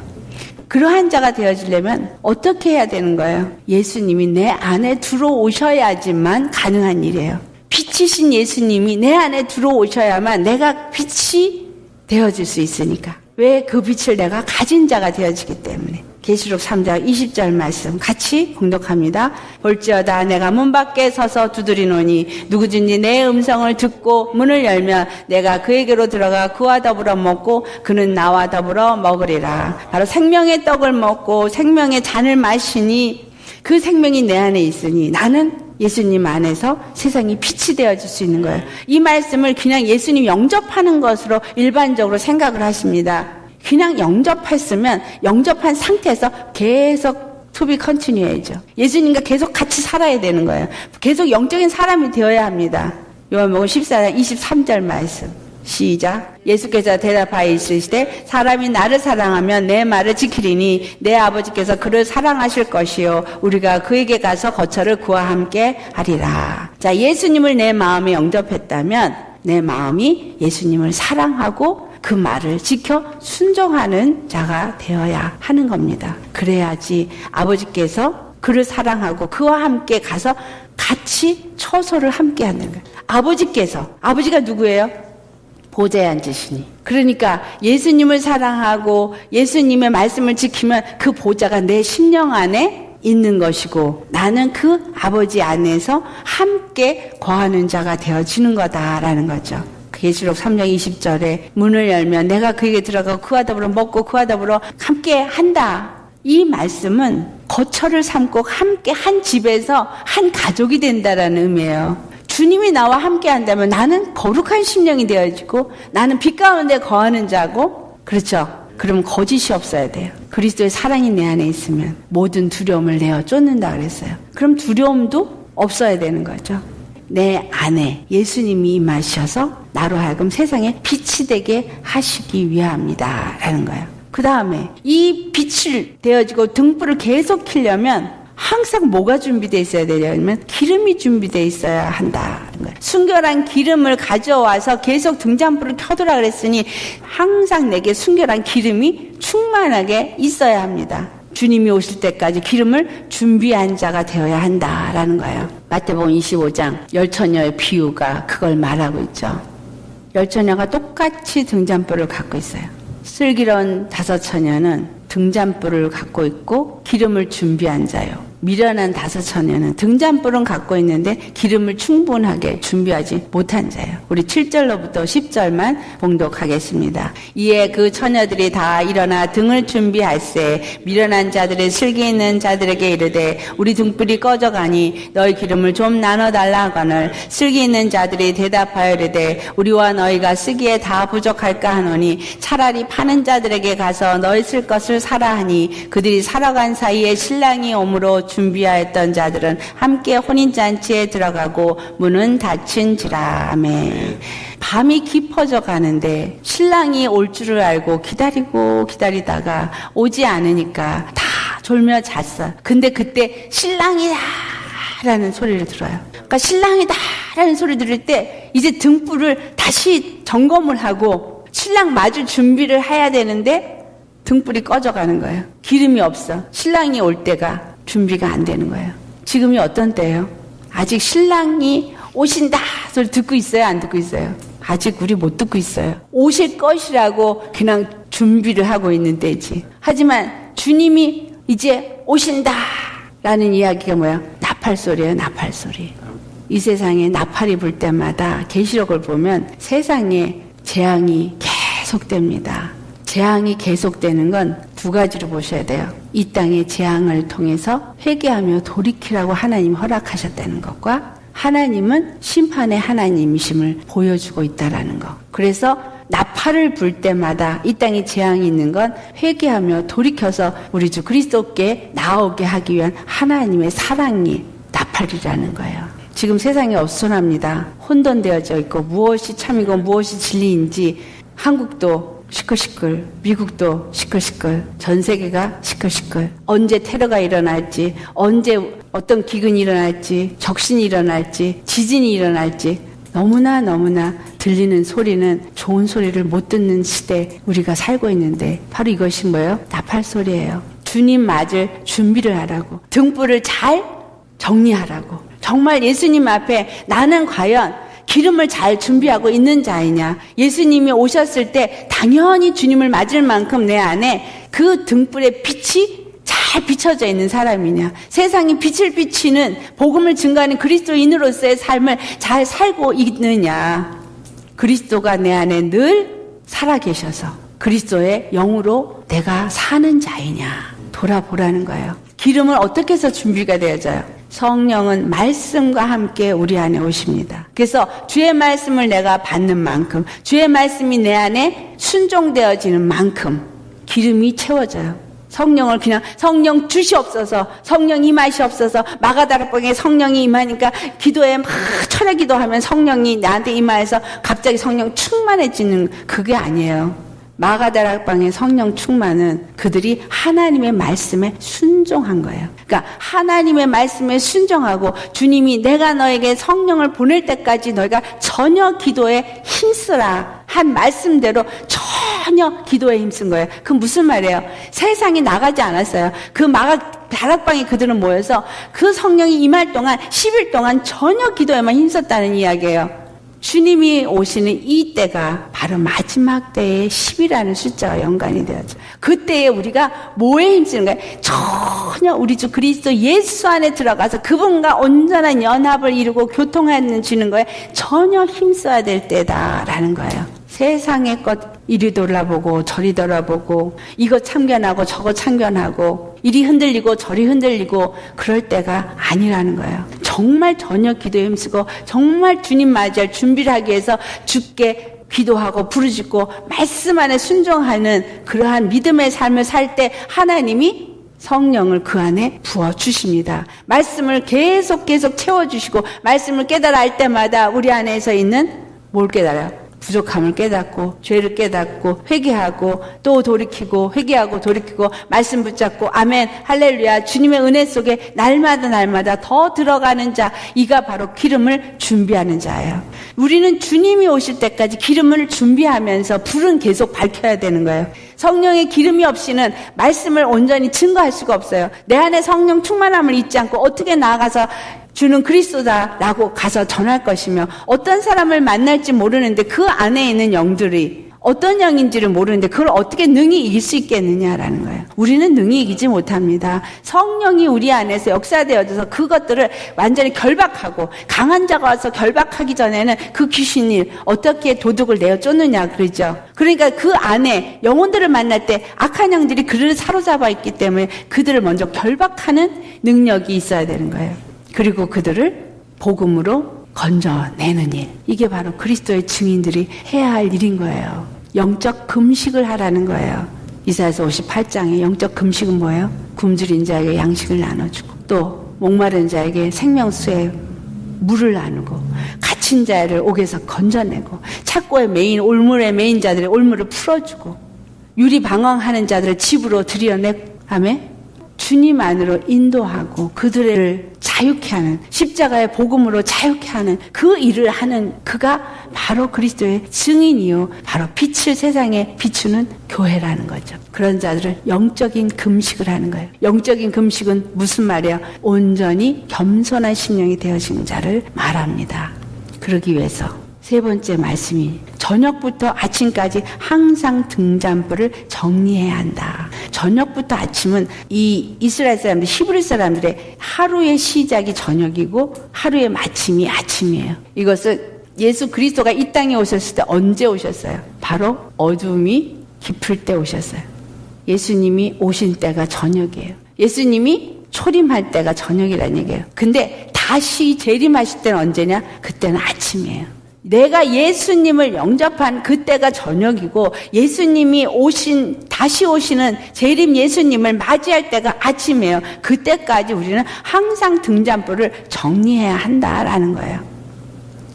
그러한 자가 되어지려면 어떻게 해야 되는 거예요? 예수님이 내 안에 들어오셔야지만 가능한 일이에요. 빛이신 예수님이 내 안에 들어오셔야만 내가 빛이 되어질 수 있으니까. 왜 그 빛을 내가 가진 자가 되어지기 때문에. 계시록 3장 20절 말씀 같이 공독합니다. 볼지어다 내가 문 밖에 서서 두드리노니 누구든지 내 음성을 듣고 문을 열면 내가 그에게로 들어가 그와 더불어 먹고 그는 나와 더불어 먹으리라. 바로 생명의 떡을 먹고 생명의 잔을 마시니 그 생명이 내 안에 있으니 나는 예수님 안에서 세상이 빛이 되어질 수 있는 거예요. 이 말씀을 그냥 예수님 영접하는 것으로 일반적으로 생각을 하십니다. 그냥 영접했으면 영접한 상태에서 계속 to be continue죠. 예수님과 계속 같이 살아야 되는 거예요. 계속 영적인 사람이 되어야 합니다. 요한복음 14장 23절 말씀. 시작. 예수께서 대답하여 이르시되 사람이 나를 사랑하면 내 말을 지키리니 내 아버지께서 그를 사랑하실 것이요 우리가 그에게 가서 거처를 그와 함께 하리라. 자, 예수님을 내 마음에 영접했다면 내 마음이 예수님을 사랑하고 그 말을 지켜 순종하는 자가 되어야 하는 겁니다. 그래야지 아버지께서 그를 사랑하고 그와 함께 가서 같이 처소를 함께 하는 거예요. 아버지가 누구예요? 보좌에 앉으시니. 그러니까 예수님을 사랑하고 예수님의 말씀을 지키면 그 보좌가 내 심령 안에 있는 것이고 나는 그 아버지 안에서 함께 거하는 자가 되어지는 거다라는 거죠. 계시록 3장 20절에 문을 열면 내가 그에게 들어가고 그와 더불어 먹고 그와 더불어 함께 한다. 이 말씀은 거처를 삼고 함께 한 집에서 한 가족이 된다라는 의미예요. 주님이 나와 함께 한다면 나는 거룩한 심령이 되어지고 나는 빛 가운데 거하는 자고, 그렇죠? 그럼 거짓이 없어야 돼요. 그리스도의 사랑이 내 안에 있으면 모든 두려움을 내어 쫓는다 그랬어요. 그럼 두려움도 없어야 되는 거죠. 내 안에 예수님이 임하셔서 나로 하여금 세상에 빛이 되게 하시기 위함이다 라는 거예요. 그 다음에 이 빛을 되어지고 등불을 계속 켜려면 항상 뭐가 준비되어 있어야 되냐면 기름이 준비되어 있어야 한다는 거예요. 순결한 기름을 가져와서 계속 등잔불을 켜두라 그랬으니 항상 내게 순결한 기름이 충만하게 있어야 합니다. 주님이 오실 때까지 기름을 준비한 자가 되어야 한다라는 거예요. 마태복음 25장 열처녀의 비유가 그걸 말하고 있죠. 열처녀가 똑같이 등잔불을 갖고 있어요. 슬기로운 다섯 처녀는 등잔불을 갖고 있고 기름을 준비한 자요. 미련한 다섯 처녀는 등잔불은 갖고 있는데 기름을 충분하게 준비하지 못한 자예요. 우리 7절로부터 10절만 봉독하겠습니다. 이에 그 처녀들이 다 일어나 등을 준비할세 미련한 자들의 슬기 있는 자들에게 이르되 우리 등불이 꺼져가니 너희 기름을 좀 나눠달라 하거늘 슬기 있는 자들이 대답하여 이르되 우리와 너희가 쓰기에 다 부족할까 하노니 차라리 파는 자들에게 가서 너희 쓸 것을 사라 하니 그들이 살아간 사이에 신랑이 오므로 준비하였던 자들은 함께 혼인잔치에 들어가고 문은 닫힌지라. 아멘. 밤이 깊어져 가는데 신랑이 올 줄을 알고 기다리다가 오지 않으니까 다 졸며 잤어. 근데 그때 신랑이다 라는 소리를 들어요. 그러니까 신랑이다 라는 소리 들을 때 이제 등불을 다시 점검을 하고 신랑 맞을 준비를 해야 되는데 등불이 꺼져가는 거예요. 기름이 없어. 신랑이 올 때가 준비가 안 되는 거예요. 지금이 어떤 때예요? 아직 신랑이 오신다 소리 듣고 있어요? 안 듣고 있어요? 아직 우리 못 듣고 있어요. 오실 것이라고 그냥 준비를 하고 있는 때지. 하지만 주님이 이제 오신다 라는 이야기가 뭐야? 나팔소리예요. 나팔소리. 이 세상에 나팔이 불 때마다 계시록을 보면 세상에 재앙이 계속됩니다. 재앙이 계속되는 건 두 가지로 보셔야 돼요. 이 땅의 재앙을 통해서 회개하며 돌이키라고 하나님이 허락하셨다는 것과 하나님은 심판의 하나님이심을 보여주고 있다는 것. 그래서 나팔을 불 때마다 이 땅에 재앙이 있는 건 회개하며 돌이켜서 우리 주 그리스도께 나오게 하기 위한 하나님의 사랑이 나팔이라는 거예요. 지금 세상이 어수선합니다. 혼돈되어져 있고 무엇이 참이고 무엇이 진리인지 한국도 시끌시끌, 미국도 시끌시끌, 전 세계가 시끌시끌. 언제 테러가 일어날지, 언제 어떤 기근이 일어날지, 적신이 일어날지, 지진이 일어날지 너무나 들리는 소리는 좋은 소리를 못 듣는 시대 우리가 살고 있는데 바로 이것이 뭐예요? 나팔 소리예요. 주님 맞을 준비를 하라고. 등불을 잘 정리하라고. 정말 예수님 앞에 나는 과연 기름을 잘 준비하고 있는 자이냐. 예수님이 오셨을 때 당연히 주님을 맞을 만큼 내 안에 그 등불의 빛이 잘 비춰져 있는 사람이냐. 세상이 빛을 비치는 복음을 증거하는 그리스도인으로서의 삶을 잘 살고 있느냐. 그리스도가 내 안에 늘 살아계셔서 그리스도의 영으로 내가 사는 자이냐. 돌아보라는 거예요. 기름을 어떻게 해서 준비가 되어져요? 성령은 말씀과 함께 우리 안에 오십니다. 그래서 주의 말씀을 내가 받는 만큼, 주의 말씀이 내 안에 순종되어지는 만큼 기름이 채워져요. 성령을 그냥 성령 주시옵소서, 성령 임하시옵소서, 마가다락방에 성령이 임하니까 기도에 막 철야 기도하면 성령이 나한테 임하여서 갑자기 성령 충만해지는 그게 아니에요. 마가다락방의 성령 충만은 그들이 하나님의 말씀에 순종한 거예요. 그러니까 하나님의 말씀에 순종하고 주님이 내가 너에게 성령을 보낼 때까지 너희가 전혀 기도에 힘쓰라 한 말씀대로 전혀 기도에 힘쓴 거예요. 그 무슨 말이에요? 세상에 나가지 않았어요. 그 다락방에 그들은 모여서 그 성령이 임할 동안 10일 동안 전혀 기도에만 힘썼다는 이야기예요. 주님이 오시는 이 때가 바로 마지막 때의 10이라는 숫자와 연관이 되었죠. 그때에 우리가 뭐에 힘쓰는 거예요? 전혀 우리 주 그리스도 예수 안에 들어가서 그분과 온전한 연합을 이루고 교통하는 거에 전혀 힘써야 될 때다라는 거예요. 세상의 것 이리 돌아보고 저리 돌아보고 이거 참견하고 저거 참견하고 이리 흔들리고 저리 흔들리고 그럴 때가 아니라는 거예요. 정말 전혀 기도에 힘쓰고 정말 주님 맞이할 준비를 하기 위해서 주께 기도하고 부르짖고 말씀 안에 순종하는 그러한 믿음의 삶을 살 때 하나님이 성령을 그 안에 부어주십니다. 말씀을 계속 채워주시고 말씀을 깨달아 할 때마다 우리 안에서 있는 뭘 깨달아요? 부족함을 깨닫고 죄를 깨닫고 회개하고 또 돌이키고 회개하고 돌이키고 말씀 붙잡고 아멘 할렐루야 주님의 은혜 속에 날마다 더 들어가는 자, 이가 바로 기름을 준비하는 자예요. 우리는 주님이 오실 때까지 기름을 준비하면서 불은 계속 밝혀야 되는 거예요. 성령의 기름이 없이는 말씀을 온전히 증거할 수가 없어요. 내 안에 성령 충만함을 잊지 않고 어떻게 나아가서 주는 그리스도다라고 가서 전할 것이며 어떤 사람을 만날지 모르는데 그 안에 있는 영들이 어떤 영인지를 모르는데 그걸 어떻게 능히 이길 수 있겠느냐라는 거예요. 우리는 능히 이기지 못합니다. 성령이 우리 안에서 역사되어져서 그것들을 완전히 결박하고 강한 자가 와서 결박하기 전에는 그 귀신이 어떻게 도둑을 내어 쫓느냐 그러죠. 그러니까 그 안에 영혼들을 만날 때 악한 영들이 그를 사로잡아 있기 때문에 그들을 먼저 결박하는 능력이 있어야 되는 거예요. 그리고 그들을 복음으로 건져내는 일. 이게 바로 그리스도의 증인들이 해야 할 일인 거예요. 영적 금식을 하라는 거예요. 이사야서 58장에 영적 금식은 뭐예요? 굶주린 자에게 양식을 나눠주고 또 목마른 자에게 생명수의 물을 나누고 갇힌 자를 옥에서 건져내고 착고에 매인 올물에 매인 자들의 올물을 풀어주고 유리 방황하는 자들을 집으로 들여내가며 주님 안으로 인도하고 그들을 자유케 하는 십자가의 복음으로 자유케 하는 그 일을 하는 그가 바로 그리스도의 증인이요 바로 빛을 세상에 비추는 교회라는 거죠. 그런 자들을 영적인 금식을 하는 거예요. 영적인 금식은 무슨 말이에요? 온전히 겸손한 심령이 되어진 자를 말합니다. 그러기 위해서 세 번째 말씀이 저녁부터 아침까지 항상 등잔불을 정리해야 한다. 저녁부터 아침은 이 이스라엘 사람들, 히브리 사람들의 하루의 시작이 저녁이고 하루의 마침이 아침이에요. 이것을 예수 그리스도가 이 땅에 오셨을 때 언제 오셨어요? 바로 어둠이 깊을 때 오셨어요. 예수님이 오신 때가 저녁이에요. 예수님이 초림할 때가 저녁이라는 얘기예요. 근데 다시 재림하실 때는 언제냐? 그때는 아침이에요. 내가 예수님을 영접한 그때가 저녁이고 예수님이 다시 오시는 재림 예수님을 맞이할 때가 아침이에요. 그때까지 우리는 항상 등잔불을 정리해야 한다라는 거예요.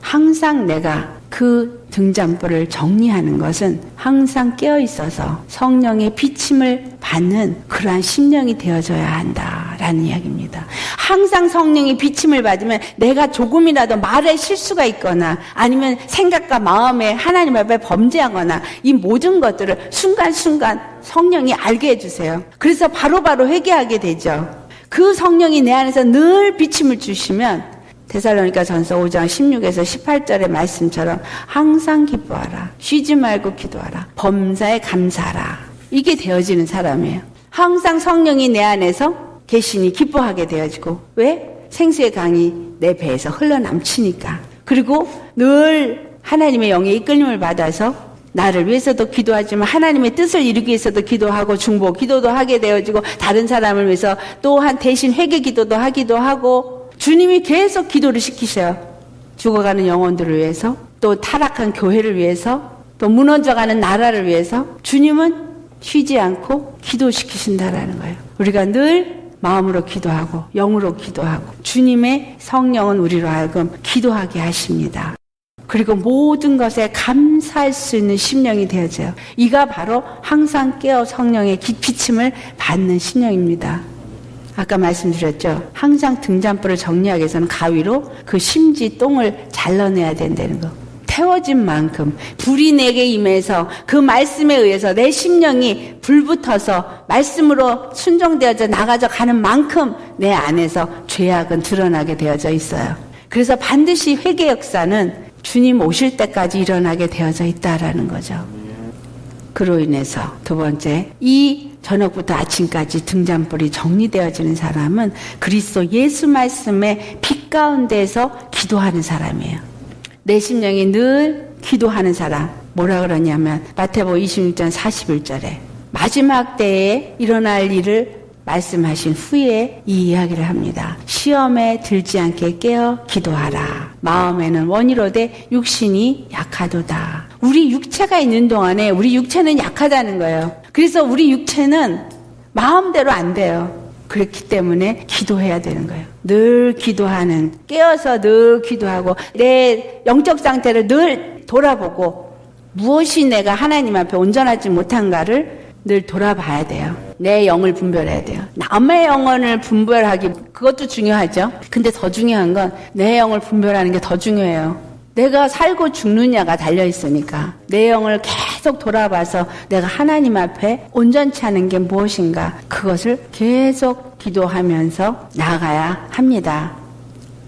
항상 내가 그 등잔불을 정리하는 것은 항상 깨어있어서 성령의 비침을 받는 그러한 심령이 되어져야 한다라는 이야기입니다. 항상 성령의 비침을 받으면 내가 조금이라도 말에 실수가 있거나 아니면 생각과 마음에 하나님 앞에 범죄하거나 이 모든 것들을 순간순간 성령이 알게 해주세요. 그래서 바로바로 회개하게 되죠. 그 성령이 내 안에서 늘 비침을 주시면 데살로니가전서 5장 16에서 18절의 말씀처럼 항상 기뻐하라. 쉬지 말고 기도하라. 범사에 감사하라. 이게 되어지는 사람이에요. 항상 성령이 내 안에서 계시니 기뻐하게 되어지고 왜? 생수의 강이 내 배에서 흘러넘치니까. 그리고 늘 하나님의 영의 이끌림을 받아서 나를 위해서도 기도하지만 하나님의 뜻을 이루기 위해서도 기도하고 중보 기도도 하게 되어지고 다른 사람을 위해서 또한 대신 회개 기도도 하기도 하고 주님이 계속 기도를 시키셔요. 죽어가는 영혼들을 위해서, 또 타락한 교회를 위해서, 또 무너져가는 나라를 위해서 주님은 쉬지 않고 기도시키신다라는 거예요. 우리가 늘 마음으로 기도하고 영으로 기도하고 주님의 성령은 우리로 하여금 기도하게 하십니다. 그리고 모든 것에 감사할 수 있는 심령이 되어져요. 이가 바로 항상 깨어 성령의 비침을 받는 심령입니다. 아까 말씀드렸죠. 항상 등잔불을 정리하기 위해서는 가위로 그 심지 똥을 잘라내야 된다는 거. 태워진 만큼 불이 내게 임해서 그 말씀에 의해서 내 심령이 불붙어서 말씀으로 순종되어져 나가져 가는 만큼 내 안에서 죄악은 드러나게 되어져 있어요. 그래서 반드시 회개 역사는 주님 오실 때까지 일어나게 되어져 있다라는 거죠. 그로 인해서 두 번째, 이 저녁부터 아침까지 등잔불이 정리되어지는 사람은 그리스도 예수 말씀의 빛 가운데에서 기도하는 사람이에요. 내 심령이 늘 기도하는 사람. 뭐라 그러냐면 마태복음 26장 41절에 마지막 때에 일어날 일을 말씀하신 후에 이 이야기를 합니다. 시험에 들지 않게 깨어 기도하라. 마음에는 원이로되 육신이 약하도다. 우리 육체가 있는 동안에 우리 육체는 약하다는 거예요. 그래서 우리 육체는 마음대로 안 돼요. 그렇기 때문에 기도해야 되는 거예요. 늘 기도하는, 깨어서 늘 기도하고 내 영적 상태를 늘 돌아보고 무엇이 내가 하나님 앞에 온전하지 못한가를 늘 돌아봐야 돼요. 내 영을 분별해야 돼요. 남의 영혼을 분별하기, 그것도 중요하죠. 근데 더 중요한 건 내 영을 분별하는 게 더 중요해요. 내가 살고 죽느냐가 달려있으니까 내 영을 계속 돌아봐서 내가 하나님 앞에 온전치 않은 게 무엇인가, 그것을 계속 기도하면서 나아가야 합니다.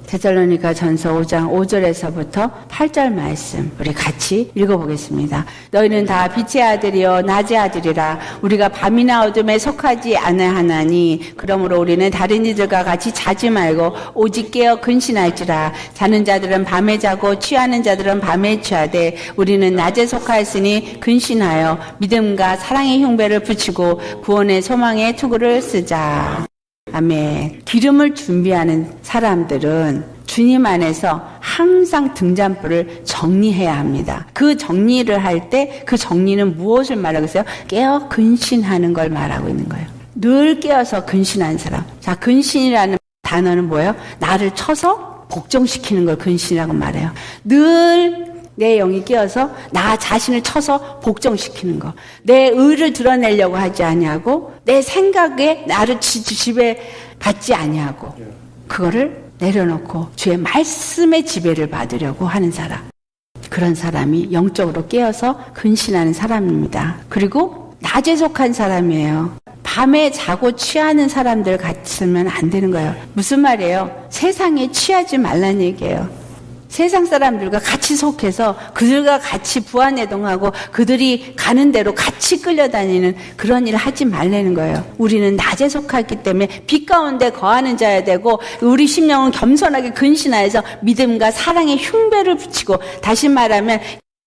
데살로니가 전서 5장 5절에서부터 8절 말씀 우리 같이 읽어보겠습니다. 너희는 다 빛의 아들이요 낮의 아들이라. 우리가 밤이나 어둠에 속하지 아니하나니 그러므로 우리는 다른 이들과 같이 자지 말고 오직 깨어 근신할지라. 자는 자들은 밤에 자고 취하는 자들은 밤에 취하되 우리는 낮에 속하였으니 근신하여 믿음과 사랑의 흉배를 붙이고 구원의 소망의 투구를 쓰자. 아멘. 기름을 준비하는 사람들은 주님 안에서 항상 등잔불을 정리해야 합니다. 그 정리를 할 때 그 정리는 무엇을 말하고 있어요? 깨어 근신하는 걸 말하고 있는 거예요. 늘 깨어서 근신하는 사람. 자, 근신이라는 단어는 뭐예요? 나를 쳐서 복종시키는 걸 근신이라고 말해요. 늘 내 영이 깨어서 나 자신을 쳐서 복종시키는 거. 내 의를 드러내려고 하지 아니하고 내 생각에 나를 지배받지 아니하고 그거를 내려놓고 주의 말씀의 지배를 받으려고 하는 사람. 그런 사람이 영적으로 깨어서 근신하는 사람입니다. 그리고 낮에 속한 사람이에요. 밤에 자고 취하는 사람들 같으면 안 되는 거예요. 무슨 말이에요? 세상에 취하지 말란 얘기예요. 세상 사람들과 같이 속해서 그들과 같이 부안해동하고 그들이 가는 대로 같이 끌려다니는 그런 일을 하지 말라는 거예요. 우리는 낮에 속했기 때문에 빛 가운데 거하는 자야 되고 우리 심령은 겸손하게 근신하여서 믿음과 사랑의 흉배를 붙이고, 다시 말하면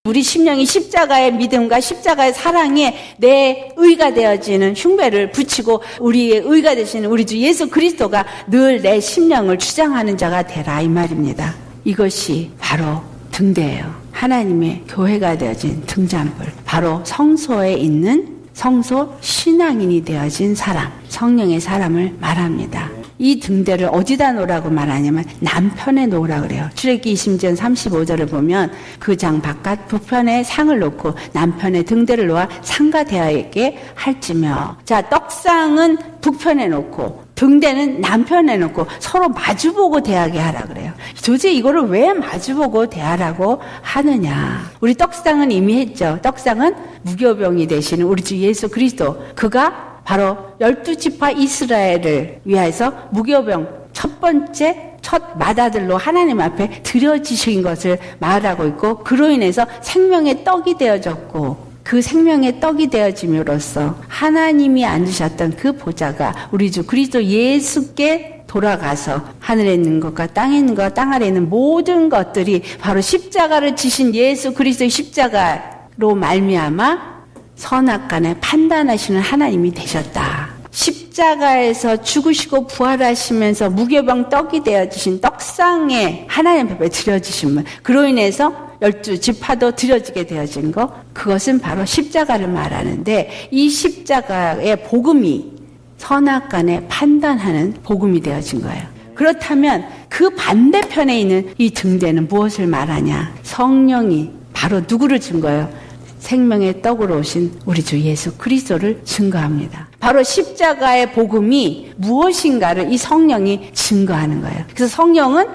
우리 심령이 십자가의 믿음과 십자가의 사랑에 내 의가 되어지는 흉배를 붙이고 우리의 의가 되시는 우리 주 예수 그리스도가 늘 내 심령을 주장하는 자가 되라, 이 말입니다. 이것이 바로 등대예요. 하나님의 교회가 되어진 등잔불. 바로 성소에 있는 성소 신앙인이 되어진 사람, 성령의 사람을 말합니다. 이 등대를 어디다 놓으라고 말하냐면 남편에 놓으라 그래요. 출애굽기 20장 35절을 보면 그 장 바깥 북편에 상을 놓고 남편의 등대를 놓아 상과 대하게 할지며. 자, 떡상은 북편에 놓고 등대는 남편에 놓고 서로 마주보고 대하게 하라 그래요. 도대체 이거를 왜 마주보고 대하라고 하느냐. 우리 떡상은 이미 했죠. 떡상은 무교병이 되시는 우리 주 예수 그리스도, 그가 바로 12지파 이스라엘을 위해서 무교병 첫 번째 첫 맏아들로 하나님 앞에 드려지신 것을 말하고 있고, 그로 인해서 생명의 떡이 되어졌고, 그 생명의 떡이 되어짐으로써 하나님이 앉으셨던 그 보좌가 우리 주 그리스도 예수께 돌아가서 하늘에 있는 것과 땅에 있는 것, 땅 아래에 있는 모든 것들이 바로 십자가를 지신 예수 그리스도의 십자가로 말미암아 선악간에 판단하시는 하나님이 되셨다. 십자가에서 죽으시고 부활하시면서 무교병 떡이 되어주신 떡상에 하나님 앞에 드려지신 분, 그로 인해서 12지파도 드려지게 되어진 거, 그것은 바로 십자가를 말하는데, 이 십자가의 복음이 선악간에 판단하는 복음이 되어진 거예요. 그렇다면 그 반대편에 있는 이 등대는 무엇을 말하냐? 성령이 바로 누구를 증거해요? 생명의 떡으로 오신 우리 주 예수 그리스도를 증거합니다. 바로 십자가의 복음이 무엇인가를 이 성령이 증거하는 거예요. 그래서 성령은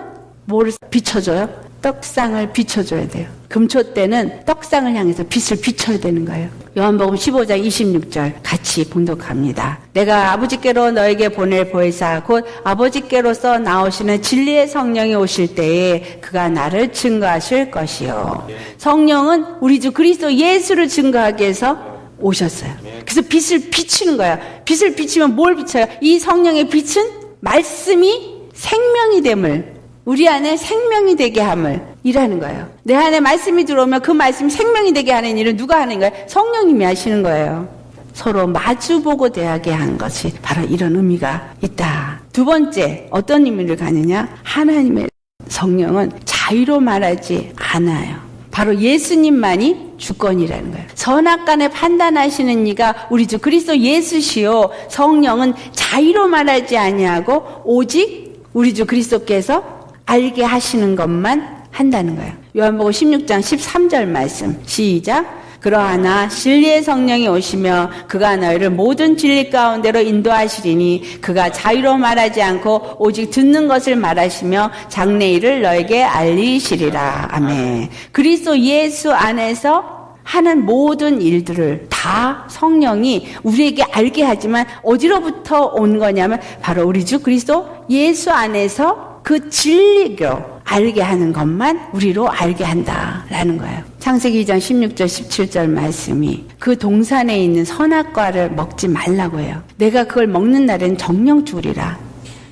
뭐를 비춰줘요? 떡상을 비춰줘야 돼요. 금초 때는 떡상을 향해서 빛을 비춰야 되는 거예요. 요한복음 15장 26절 같이 봉독합니다. 내가 아버지께로 너에게 보낼 보혜사 곧 아버지께로서 나오시는 진리의 성령이 오실 때에 그가 나를 증거하실 것이요. 성령은 우리 주 그리스도 예수를 증거하기 위해서 오셨어요. 그래서 빛을 비추는 거예요. 빛을 비추면 뭘 비춰요? 이 성령의 빛은 말씀이 생명이 됨을, 우리 안에 생명이 되게 함을 일하는 거예요. 내 안에 말씀이 들어오면 그 말씀이 생명이 되게 하는 일을 누가 하는 거예요? 성령님이 하시는 거예요. 서로 마주보고 대하게 한 것이 바로 이런 의미가 있다. 두 번째, 어떤 의미를 가느냐? 하나님의 성령은 자유로 말하지 않아요. 바로 예수님만이 주권이라는 거예요. 선악간에 판단하시는 이가 우리 주 그리스도 예수시요, 성령은 자유로 말하지 아니하고 오직 우리 주 그리스도께서 알게 하시는 것만 한다는 거예요. 요한복음 16장 13절 말씀 시작. 그러하나 진리의 성령이 오시며 그가 너희를 모든 진리 가운데로 인도하시리니 그가 자유로 말하지 않고 오직 듣는 것을 말하시며 장래일을 너에게 알리시리라. 아멘. 그리스도 예수 안에서 하는 모든 일들을 다 성령이 우리에게 알게 하지만 어디로부터 온 거냐면 바로 우리 주 그리스도 예수 안에서 그 진리로 알게 하는 것만 우리로 알게 한다라는 거예요. 창세기 2장 16절 17절 말씀이 그 동산에 있는 선악과를 먹지 말라고 해요. 내가 그걸 먹는 날엔 정령 죽으리라.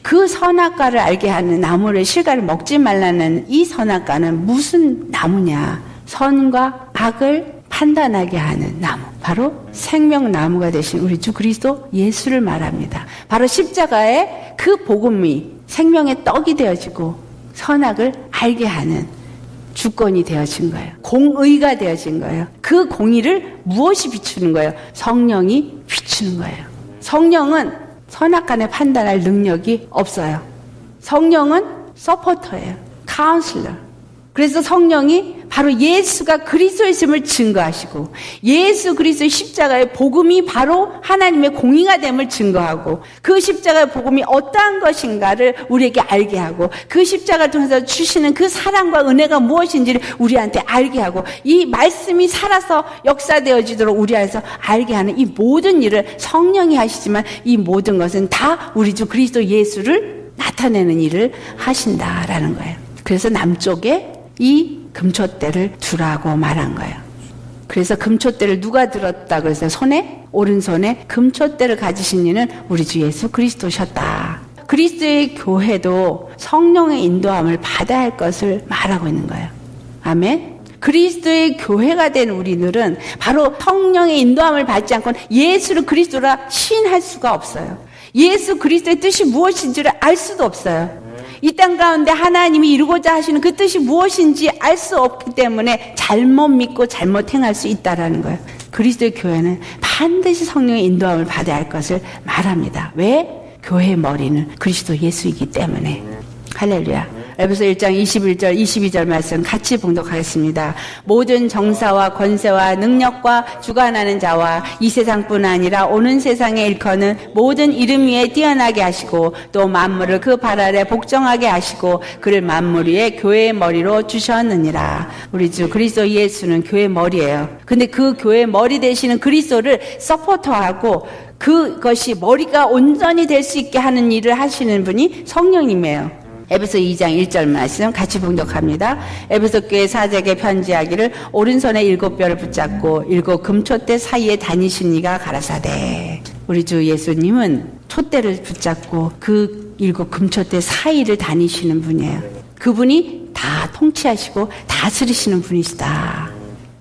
그 선악과를 알게 하는 나무를 실과를 먹지 말라는 이 선악과는 무슨 나무냐? 선과 악을 판단하게 하는 나무, 바로 생명나무가 되신 우리 주 그리스도 예수를 말합니다. 바로 십자가에 그 복음이 생명의 떡이 되어지고 선악을 알게 하는 주권이 되어진 거예요. 공의가 되어진 거예요. 그 공의를 무엇이 비추는 거예요? 성령이 비추는 거예요. 성령은 선악간에 판단할 능력이 없어요. 성령은 서포터예요. 카운슬러. 그래서 성령이 바로 예수가 그리스도였음을 증거하시고 예수 그리스도의 십자가의 복음이 바로 하나님의 공의가 됨을 증거하고 그 십자가의 복음이 어떠한 것인가를 우리에게 알게 하고 그 십자가를 통해서 주시는 그 사랑과 은혜가 무엇인지를 우리한테 알게 하고 이 말씀이 살아서 역사되어지도록 우리 안에서 알게 하는 이 모든 일을 성령이 하시지만 이 모든 것은 다 우리 주 그리스도 예수를 나타내는 일을 하신다라는 거예요. 그래서 남쪽에 이 금초대를 두라고 말한 거예요. 그래서 금초대를 누가 들었다 그래서 손에 오른손에 금초대를 가지신 이는 우리 주 예수 그리스도셨다. 그리스도의 교회도 성령의 인도함을 받아야 할 것을 말하고 있는 거예요. 아멘. 그리스도의 교회가 된 우리들은 바로 성령의 인도함을 받지 않고는 예수를 그리스도라 시인할 수가 없어요. 예수 그리스도의 뜻이 무엇인지를 알 수도 없어요. 이 땅 가운데 하나님이 이루고자 하시는 그 뜻이 무엇인지 알 수 없기 때문에 잘못 믿고 잘못 행할 수 있다라는 거예요. 그리스도의 교회는 반드시 성령의 인도함을 받아야 할 것을 말합니다. 왜? 교회의 머리는 그리스도 예수이기 때문에. 할렐루야. 에베소 1장 21절 22절 말씀 같이 봉독하겠습니다. 모든 정사와 권세와 능력과 주관하는 자와 이 세상뿐 아니라 오는 세상에 일컫는 모든 이름 위에 뛰어나게 하시고 또 만물을 그 발 아래 복종하게 하시고 그를 만물 위에 교회의 머리로 주셨느니라. 우리 주 그리스도 예수는 교회의 머리예요. 근데 그 교회의 머리 되시는 그리스도를 서포터하고 그것이 머리가 온전히 될 수 있게 하는 일을 하시는 분이 성령님이에요. 에베소 2장 1절 말씀 같이 봉독합니다. 에베소 교회 사제에게 편지하기를 오른손에 7뼈를 붙잡고 7 금촛대 사이에 다니신 이가 가라사대. 우리 주 예수님은 촛대를 붙잡고 그 7 금촛대 사이를 다니시는 분이에요. 그분이 다 통치하시고 다스리시는 분이시다.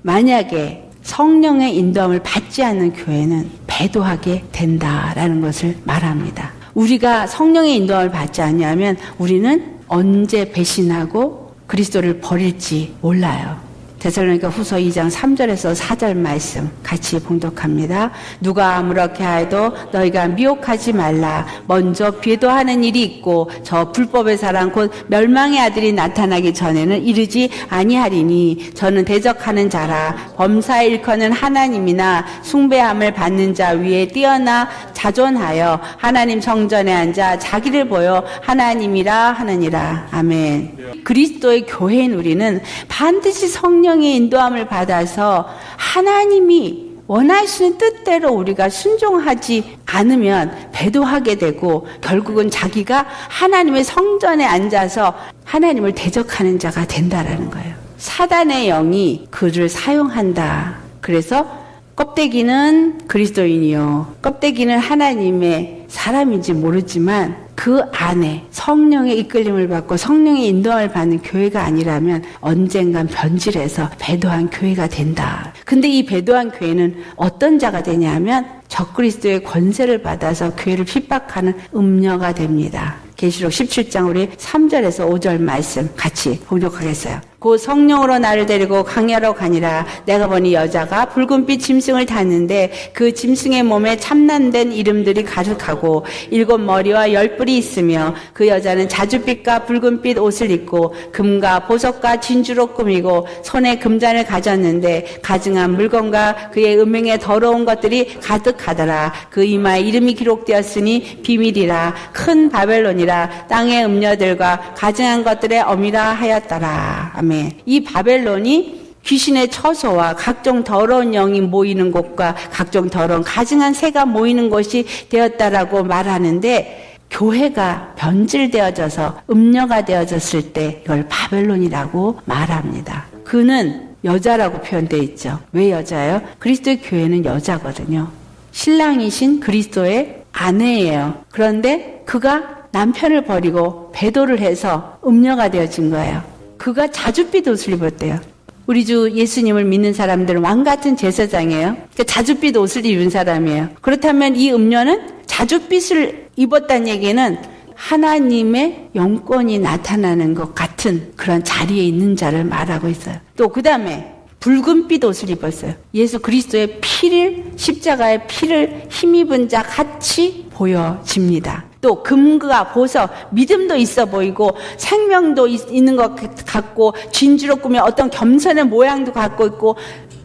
만약에 성령의 인도함을 받지 않는 교회는 배도하게 된다라는 것을 말합니다. 우리가 성령의 인도함을 받지 않냐면 우리는 언제 배신하고 그리스도를 버릴지 몰라요. 데살로니가 후서 2장 3절에서 4절 말씀 같이 봉독합니다. 누가 아무렇게 하여도 너희가 미혹하지 말라. 먼저 배도하는 일이 있고 저 불법의 사랑 곧 멸망의 아들이 나타나기 전에는 이르지 아니하리니 저는 대적하는 자라. 범사에 일컫는 하나님이나 숭배함을 받는 자 위에 뛰어나 자존하여 하나님 성전에 앉아 자기를 보여 하나님이라 하느니라. 아멘. 그리스도의 교회인 우리는 반드시 성령의 인도함을 받아서 하나님이 원하시는 뜻대로 우리가 순종하지 않으면 배도하게 되고 결국은 자기가 하나님의 성전에 앉아서 하나님을 대적하는 자가 된다라는 거예요. 사단의 영이 그를 사용한다. 그래서 껍데기는 그리스도인이요, 껍데기는 하나님의 사람인지 모르지만 그 안에 성령의 이끌림을 받고 성령의 인도함을 받는 교회가 아니라면 언젠간 변질해서 배도한 교회가 된다. 근데 이 배도한 교회는 어떤 자가 되냐면 적그리스도의 권세를 받아서 교회를 핍박하는 음녀가 됩니다. 계시록 17장 우리 3절에서 5절 말씀 같이 봉독하겠어요. 곧 성령으로 나를 데리고 광야로 가니라. 내가 보니 여자가 붉은빛 짐승을 탔는데 그 짐승의 몸에 참남된 이름들이 가득하고 7 머리와 10뿔이 있으며 그 여자는 자줏빛과 붉은빛 옷을 입고 금과 보석과 진주로 꾸미고 손에 금잔을 가졌는데 가증한 물건과 그의 음행에 더러운 것들이 가득하더라. 그 이마에 이름이 기록되었으니 비밀이라 큰 바벨론이라 땅의 음녀들과 가증한 것들의 어미라 하였더라. 아멘. 이 바벨론이 귀신의 처소와 각종 더러운 영이 모이는 곳과 각종 더러운 가증한 새가 모이는 곳이 되었다라고 말하는데, 교회가 변질되어져서 음녀가 되어졌을 때 이걸 바벨론이라고 말합니다. 그는 여자라고 표현되어 있죠. 왜 여자예요? 그리스도의 교회는 여자거든요. 신랑이신 그리스도의 아내예요. 그런데 그가 남편을 버리고 배도를 해서 음녀가 되어진 거예요. 그가 자줏빛 옷을 입었대요. 우리 주 예수님을 믿는 사람들은 왕같은 제사장이에요. 그러니까 자줏빛 옷을 입은 사람이에요. 그렇다면 이 음녀는 자줏빛을 입었다는 얘기는 하나님의 영권이 나타나는 것 같은 그런 자리에 있는 자를 말하고 있어요. 또 그 다음에 붉은빛 옷을 입었어요. 예수 그리스도의 피를, 십자가의 피를 힘입은 자 같이 보여집니다. 또 금과 보석, 믿음도 있어 보이고 생명도 있는 것 같고 진주로 꾸며 어떤 겸손의 모양도 갖고 있고,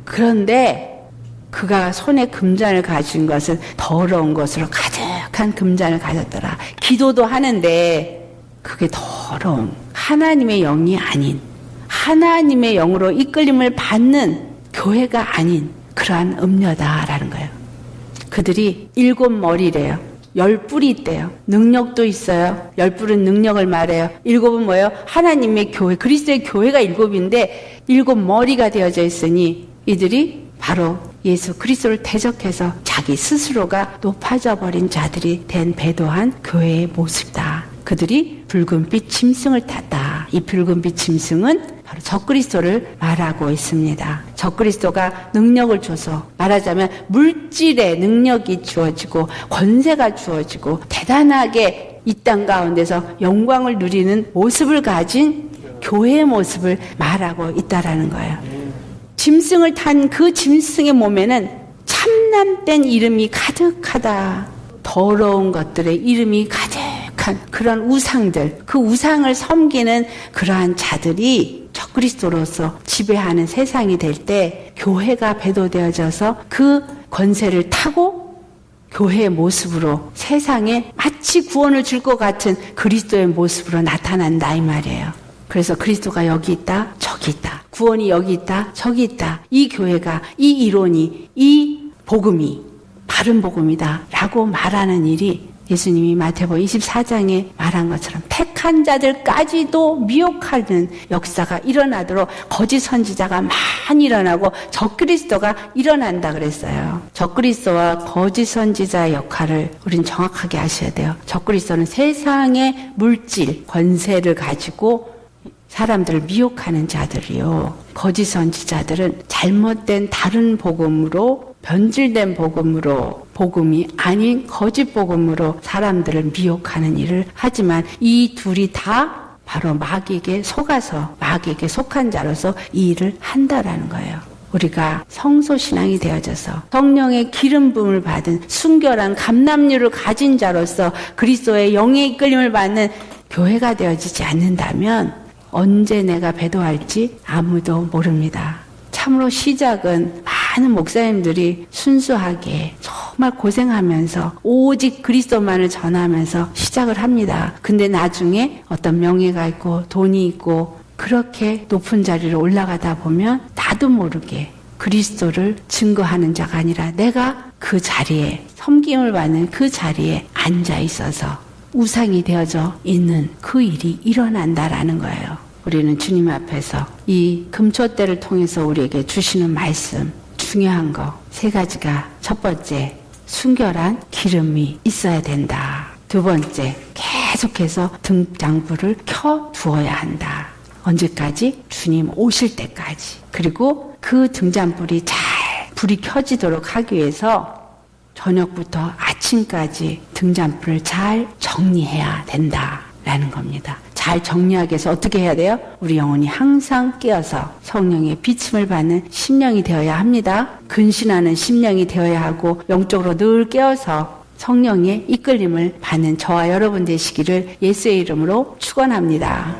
그런데 그가 손에 금잔을 가진 것은 더러운 것으로 가득한 금잔을 가졌더라. 기도도 하는데 그게 더러운 하나님의 영이 아닌, 하나님의 영으로 이끌림을 받는 교회가 아닌 그러한 음녀다라는 거예요. 그들이 7 머리래요. 10뿔이 있대요. 능력도 있어요. 10뿔은 능력을 말해요. 7은 뭐예요? 하나님의 교회, 그리스도의 교회가 7인데 7 머리가 되어져 있으니 이들이 바로 예수 그리스도를 대적해서 자기 스스로가 높아져 버린 자들이 된 배도한 교회의 모습이다. 그들이 붉은빛 짐승을 탔다. 이 붉은빛 짐승은 바로 적그리스도를 말하고 있습니다. 적그리스도가 능력을 줘서, 말하자면 물질의 능력이 주어지고 권세가 주어지고 대단하게 이 땅 가운데서 영광을 누리는 모습을 가진 교회의 모습을 말하고 있다라는 거예요. 짐승을 탄 그 짐승의 몸에는 참남된 이름이 가득하다. 더러운 것들의 이름이 가득한 그런 우상들, 그 우상을 섬기는 그러한 자들이 적그리스도로서 지배하는 세상이 될 때 교회가 배도되어져서 그 권세를 타고 교회의 모습으로 세상에 마치 구원을 줄 것 같은 그리스도의 모습으로 나타난다 이 말이에요. 그래서 그리스도가 여기 있다, 저기 있다. 구원이 여기 있다, 저기 있다. 이 교회가, 이 이론이, 이 복음이 바른 복음이다 라고 말하는 일이 예수님이 마태복음 24장에 말한 것처럼 택한 자들까지도 미혹하는 역사가 일어나도록 거짓 선지자가 많이 일어나고 적그리스도가 일어난다 그랬어요. 적그리스도와 거짓 선지자의 역할을 우린 정확하게 아셔야 돼요. 적그리스도는 세상의 물질, 권세를 가지고 사람들을 미혹하는 자들이요. 거짓 선지자들은 잘못된 다른 복음으로 변질된 복음이 아닌 거짓 복음으로 사람들을 미혹하는 일을 하지만 이 둘이 다 바로 마귀에게 속아서 마귀에게 속한 자로서 이 일을 한다라는 거예요. 우리가 성소신앙이 되어져서 성령의 기름 부음을 받은 순결한 감람류를 가진 자로서 그리스도의 영의 이끌림을 받는 교회가 되어지지 않는다면 언제 내가 배도할지 아무도 모릅니다. 참으로 시작은 많은 목사님들이 순수하게 정말 고생하면서 오직 그리스도만을 전하면서 시작을 합니다. 근데 나중에 어떤 명예가 있고 돈이 있고 그렇게 높은 자리로 올라가다 보면 나도 모르게 그리스도를 증거하는 자가 아니라 내가 그 자리에 섬김을 받는 그 자리에 앉아 있어서 우상이 되어져 있는 그 일이 일어난다라는 거예요. 우리는 주님 앞에서 이 금초대를 통해서 우리에게 주시는 말씀 중요한 거 3가지가 첫 번째 순결한 기름이 있어야 된다. 두 번째 계속해서 등장불을 켜두어야 한다. 언제까지? 주님 오실 때까지. 그리고 그 등잔불이 잘 불이 켜지도록 하기 위해서 저녁부터 아침까지 등잔불을 잘 정리해야 된다라는 겁니다. 잘 정리하기 위해서 어떻게 해야 돼요? 우리 영혼이 항상 깨어서 성령의 비침을 받는 심령이 되어야 합니다. 근신하는 심령이 되어야 하고 영적으로 늘 깨어서 성령의 이끌림을 받는 저와 여러분 되시기를 예수의 이름으로 축원합니다.